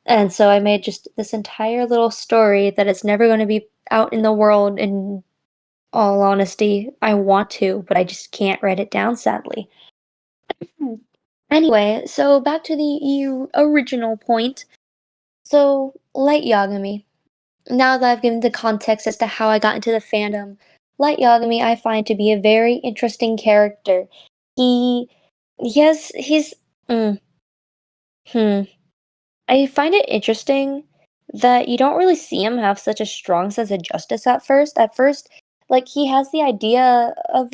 Speaker 2: And so I made just this entire little story that is never going to be out in the world, in all honesty. I want to, but I just can't write it down, sadly. Hmm. Anyway, so back to the original point. So, Light Yagami. Now that I've given the context as to how I got into the fandom, Light Yagami I find to be a very interesting character. He he's mm, hmm. I find it interesting that you don't really see him have such a strong sense of justice at first. At first, like he has the idea of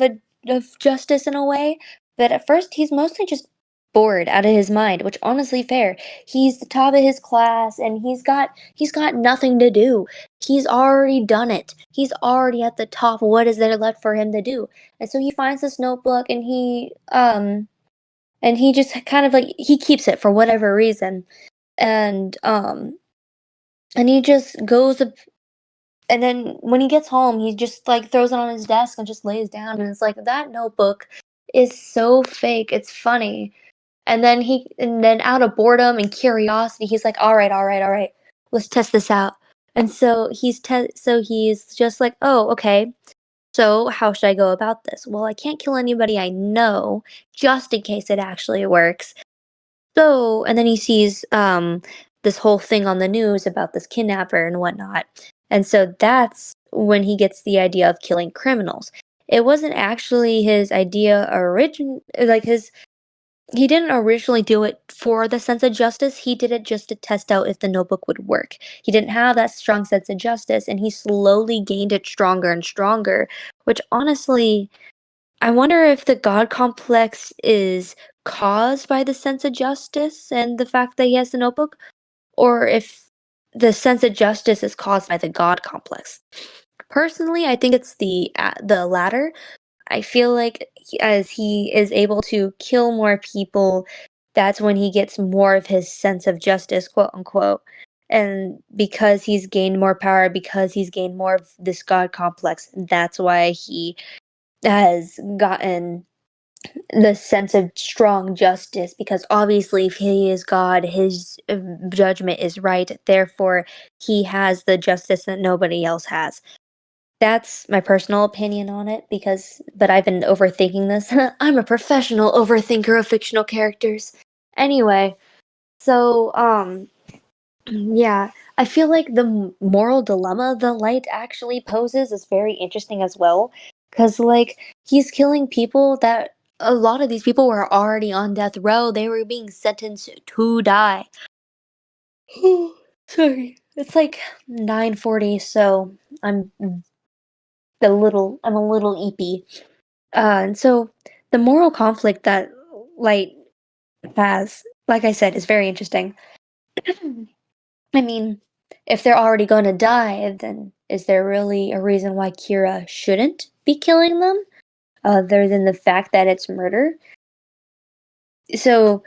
Speaker 2: justice in a way, but at first he's mostly just bored out of his mind, which honestly fair. He's the top of his class and he's got nothing to do. He's already done it. He's already at the top. What is there left for him to do? And so he finds this notebook and he just kind of like he keeps it for whatever reason and and he just goes and then when he gets home he just like throws it on his desk and just lays down and it's like that notebook is so fake, it's funny. And then out of boredom and curiosity he's like, all right, let's test this out. And so he's just like, oh, okay, so how should I go about this? Well, I can't kill anybody I know, just in case it actually works. So, and then he sees this whole thing on the news about this kidnapper and whatnot. And so that's when he gets the idea of killing criminals. It wasn't actually his idea like his he didn't originally do it for the sense of justice. He did it just to test out if the notebook would work. He didn't have that strong sense of justice and he slowly gained it stronger and stronger, which honestly I wonder if the God complex is caused by the sense of justice and the fact that he has the notebook, or if the sense of justice is caused by the God complex. Personally, I think it's the latter. I feel like as he is able to kill more people, that's when he gets more of his sense of justice, quote unquote. And because he's gained more power, because he's gained more of this God complex, that's why he has gotten the sense of strong justice because obviously if he is God, his judgment is right. Therefore, he has the justice that nobody else has. That's my personal opinion on it but I've been overthinking this. I'm a professional overthinker of fictional characters. Anyway, so yeah, I feel like the moral dilemma the Light actually poses is very interesting as well. Because, like, he's killing people that a lot of these people were already on death row. They were being sentenced to die. Sorry. It's like 9:40, so I'm I'm a little eepy. And so the moral conflict that Light has, like I said, is very interesting. I mean, if they're already going to die, then is there really a reason why Kira shouldn't be killing them, other than the fact that it's murder? So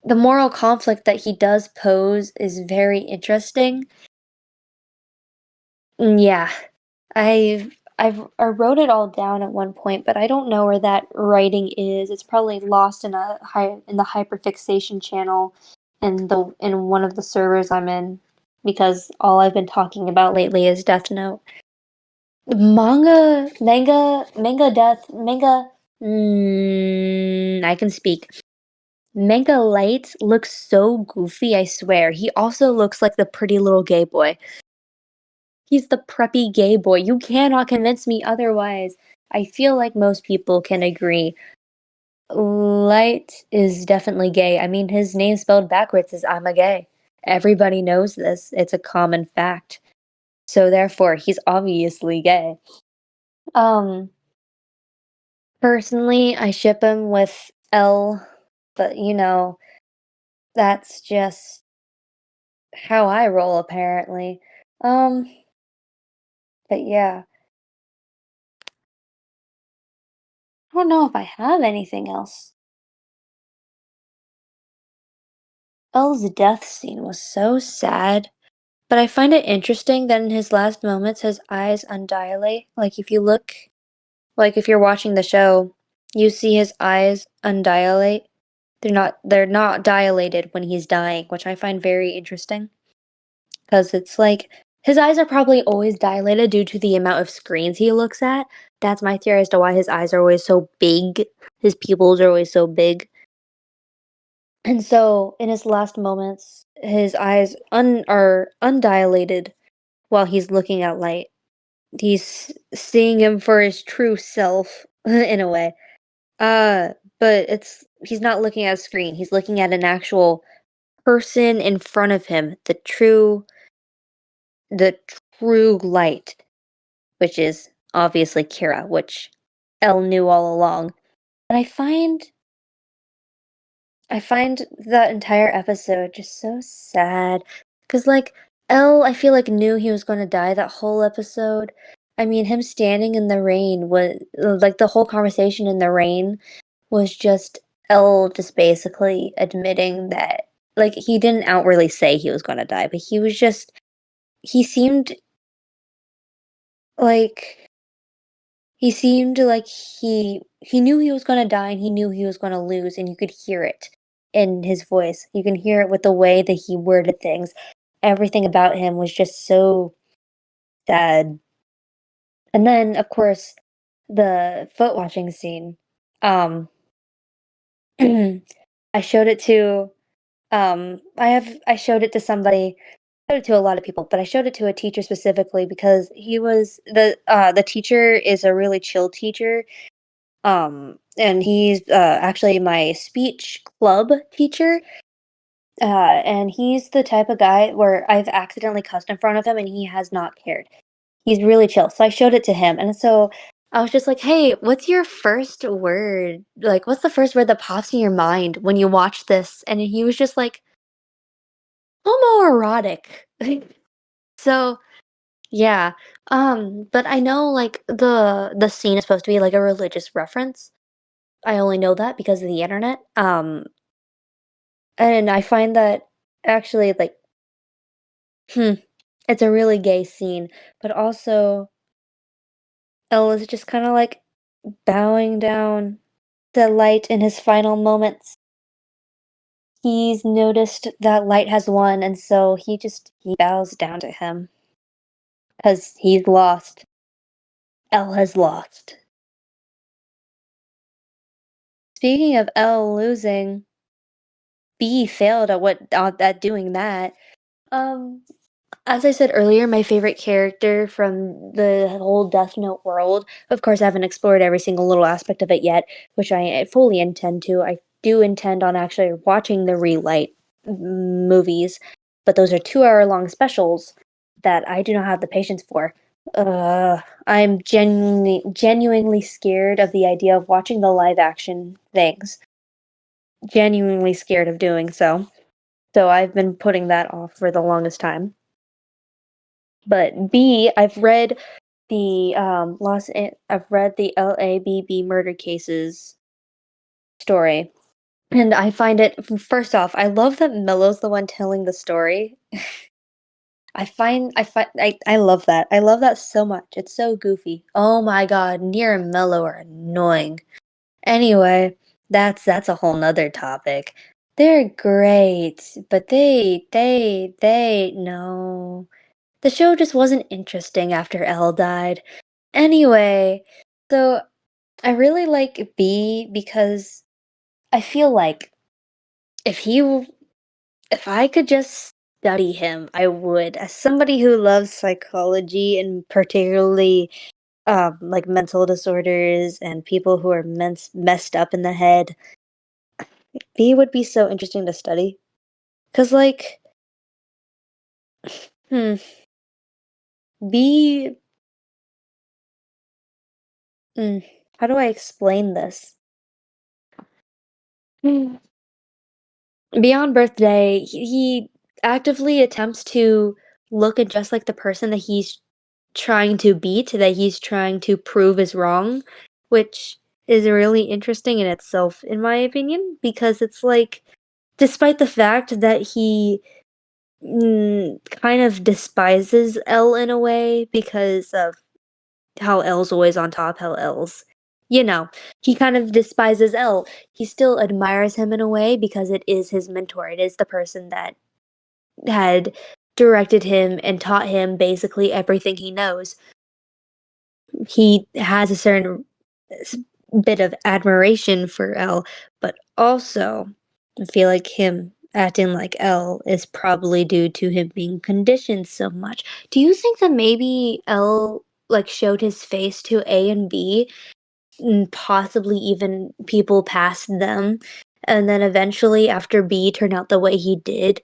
Speaker 2: the moral conflict that he does pose is very interesting. Yeah, I wrote it all down at one point, but I don't know where that writing is. It's probably lost in the hyperfixation channel in one of the servers I'm in because all I've been talking about lately is Death Note. Manga death, manga. I can speak. Manga Light looks so goofy, I swear. He also looks like the pretty little gay boy. He's the preppy gay boy. You cannot convince me otherwise. I feel like most people can agree. Light is definitely gay. I mean, his name spelled backwards is I'm a gay. Everybody knows this. It's a common fact. So therefore, he's obviously gay. Um, Personally, I ship him with L, but that's just how I roll apparently. Um, but yeah, I don't know if I have anything else. L's death scene was so sad, but I find it interesting that in his last moments his eyes undilate. Like if you're watching the show, you see his eyes undilate. They're not dilated when he's dying, which I find very interesting. Because it's like his eyes are probably always dilated due to the amount of screens he looks at. That's my theory as to why his eyes are always so big. His pupils are always so big. And so, in his last moments, his eyes are undilated while he's looking at light. He's seeing him for his true self, in a way. Uh, but he's not looking at a screen. He's looking at an actual person in front of him, the true light, which is obviously Kira, which Elle knew all along. And I find that entire episode just so sad. Cause like Elle, I feel like knew he was gonna die that whole episode. I mean, him standing in the rain was like the whole conversation in the rain was just Elle just basically admitting that like he didn't outwardly say he was gonna die, but he seemed like he seemed like he knew he was gonna die and he knew he was gonna lose, and you could hear it in his voice. You can hear it with the way that he worded things. Everything about him was just so sad. And then, of course, the foot watching scene. Um, I showed it to I showed it to somebody. I showed it to a lot of people, but I showed it to a teacher specifically because he was the teacher is a really chill teacher. And he's actually my speech club teacher. And he's the type of guy where I've accidentally cussed in front of him and he has not cared. He's really chill. So I showed it to him. And so I was just like, hey, what's your first word? Like, what's the first word that pops in your mind when you watch this? And he was just like, homoerotic. So yeah. But I know like the scene is supposed to be like a religious reference. I only know that because of the internet. And I find that actually like hmm, it's a really gay scene, but also Elle is just kind of like bowing down the light in his final moments. He's noticed that light has won, and so he bows down to him because he's lost. Elle has lost. Speaking of Elle losing, B failed at doing that. Um, As I said earlier, my favorite character from the whole Death Note world, of course, I haven't explored every single little aspect of it yet, which I fully intend to. I do intend on actually watching the Relight movies, but those are 2 hour long specials that I do not have the patience for. I'm genuinely scared of the idea of watching the live action things. Genuinely scared of doing so. So I've been putting that off for the longest time. But B, I've read the LABB murder cases story, and I find it first off, I love that Mellow's the one telling the story. I love that. I love that so much. It's so goofy. Oh my god, Nier and Mellow are annoying. Anyway, that's a whole nother topic. They're great, but they no. The show just wasn't interesting after Elle died. Anyway, so I really like B because I feel like if he w- if I could just study him, I would. As somebody who loves psychology and particularly like mental disorders and people who are messed up in the head, B would be so interesting to study. Cause like, hmm, B, how do I explain this? Beyond birthday, he actively attempts to look and dress like the person that he's trying to beat, that he's trying to prove is wrong, which is really interesting in itself, in my opinion, because it's like, despite the fact that he kind of despises Elle in a way because of how Elle's always on top, how Elle's, you know, he kind of despises Elle. He still admires him in a way because it is his mentor. It is the person that had directed him and taught him basically everything he knows. He has a certain bit of admiration for Elle, but also I feel like him acting like L is probably due to him being conditioned so much. Do you think that maybe L like showed his face to A and B, and possibly even people past them, and then eventually after B turned out the way he did,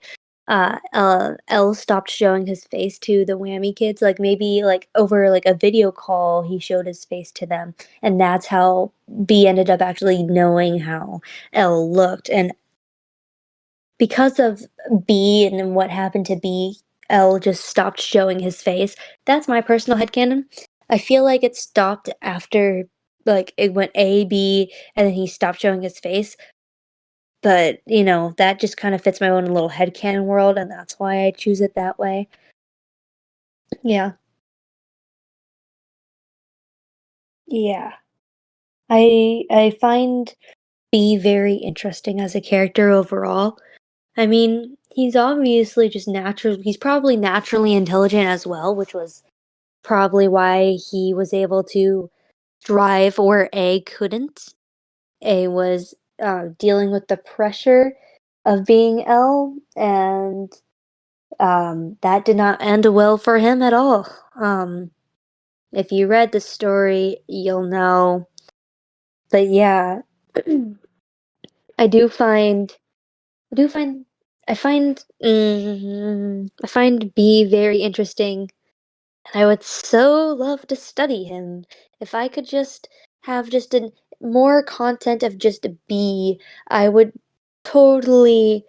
Speaker 2: L stopped showing his face to the Whammy kids, like maybe like over like a video call he showed his face to them, and that's how B ended up actually knowing how L looked, and because of B and what happened to B, L just stopped showing his face. That's my personal headcanon. I feel like it stopped after like it went A, B, and then he stopped showing his face. But, that just kind of fits my own little headcanon world, and that's why I choose it that way. Yeah. Yeah. I find B very interesting as a character overall. I mean, he's obviously just he's probably naturally intelligent as well, which was probably why he was able to drive where A couldn't. A was dealing with the pressure of being L, and that did not end well for him at all. Um, if you read the story, you'll know. But yeah, I do find, I do find, I find B very interesting. And I would so love to study him. If I could just have just a more content of just B, I would totally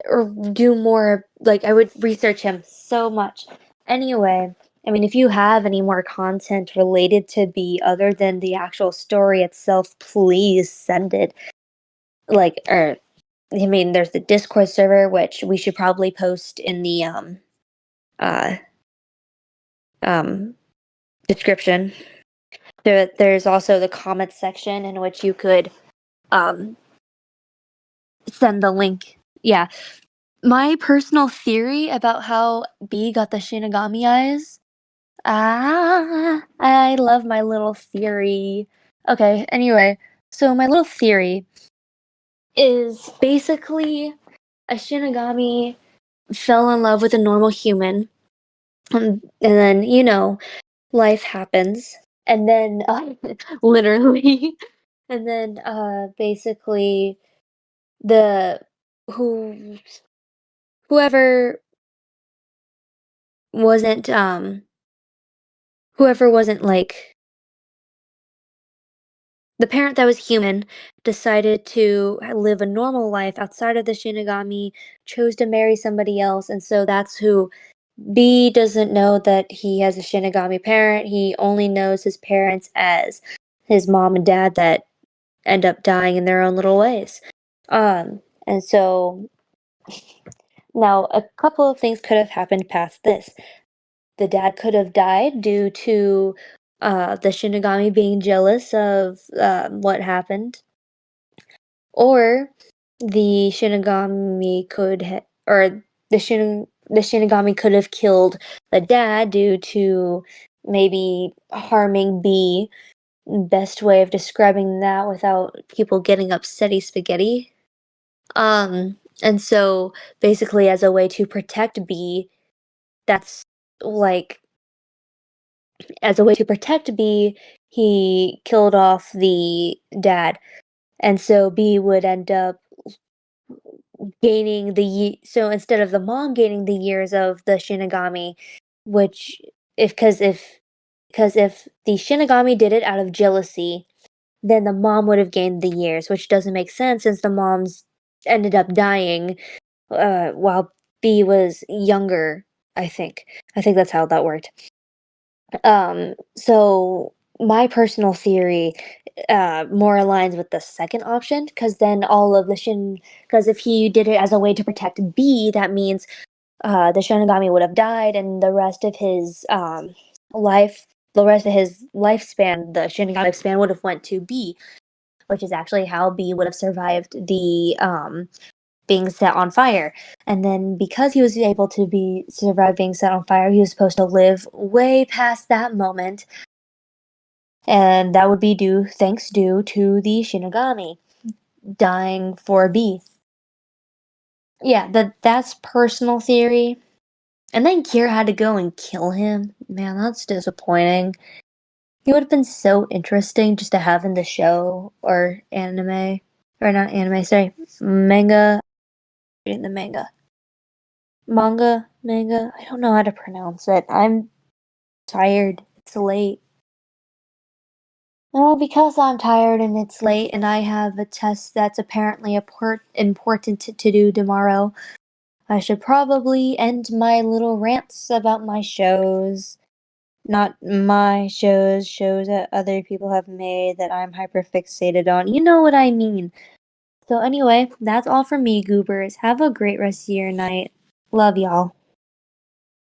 Speaker 2: or do more like I would research him so much. Anyway, I mean if you have any more content related to B other than the actual story itself, please send it. Like or I mean there's the Discord server which we should probably post in the uh um description. There's also the comments section in which you could um, send the link. Yeah. My personal theory about how B got the Shinigami eyes. I love my little theory. Okay, anyway, so my little theory is basically a Shinigami fell in love with a normal human, and then, life happens. And then, literally, and then basically the who whoever wasn't whoever wasn't like the parent that was human decided to live a normal life outside of the Shinigami, chose to marry somebody else, and so that's who B doesn't know that he has a Shinigami parent. He only knows his parents as his mom and dad that end up dying in their own little ways. And so now a couple of things could have happened past this. The dad could have died due to the Shinigami being jealous of what happened, or the Shinigami or the Shinigami could have killed the dad due to maybe harming B. Best way of describing that without people getting upsetty spaghetti. And so basically, as a way to protect B, that's like as a way to protect B, he killed off the dad, and so B would end up gaining so instead of the mom gaining the years of the Shinigami, which if the Shinigami did it out of jealousy, then the mom would have gained the years, which doesn't make sense since the mom's ended up dying while B was younger. I think that's how that worked. So my personal theory more aligns with the second option because then all of the because if he did it as a way to protect B, that means the Shinigami would have died, and the rest of his life, the rest of his lifespan, the Shinigami lifespan would have went to B, which is actually how B would have survived the being set on fire. And then because he was able to be survive being set on fire, he was supposed to live way past that moment, and that would be due to the Shinigami dying for B. Yeah, that's personal theory. And then Kira had to go and kill him. Man, that's disappointing. He would have been so interesting just to have in the show or anime. Or not anime, sorry. Manga. Reading the manga. Manga. I don't know how to pronounce it. I'm tired. It's late. Well, because I'm tired and it's late and I have a test that's apparently important to do tomorrow, I should probably end my little rants about my shows. Not my shows, shows that other people have made that I'm hyper fixated on. You know what I mean. So anyway, that's all from me, goobers. Have a great rest of your night. Love y'all.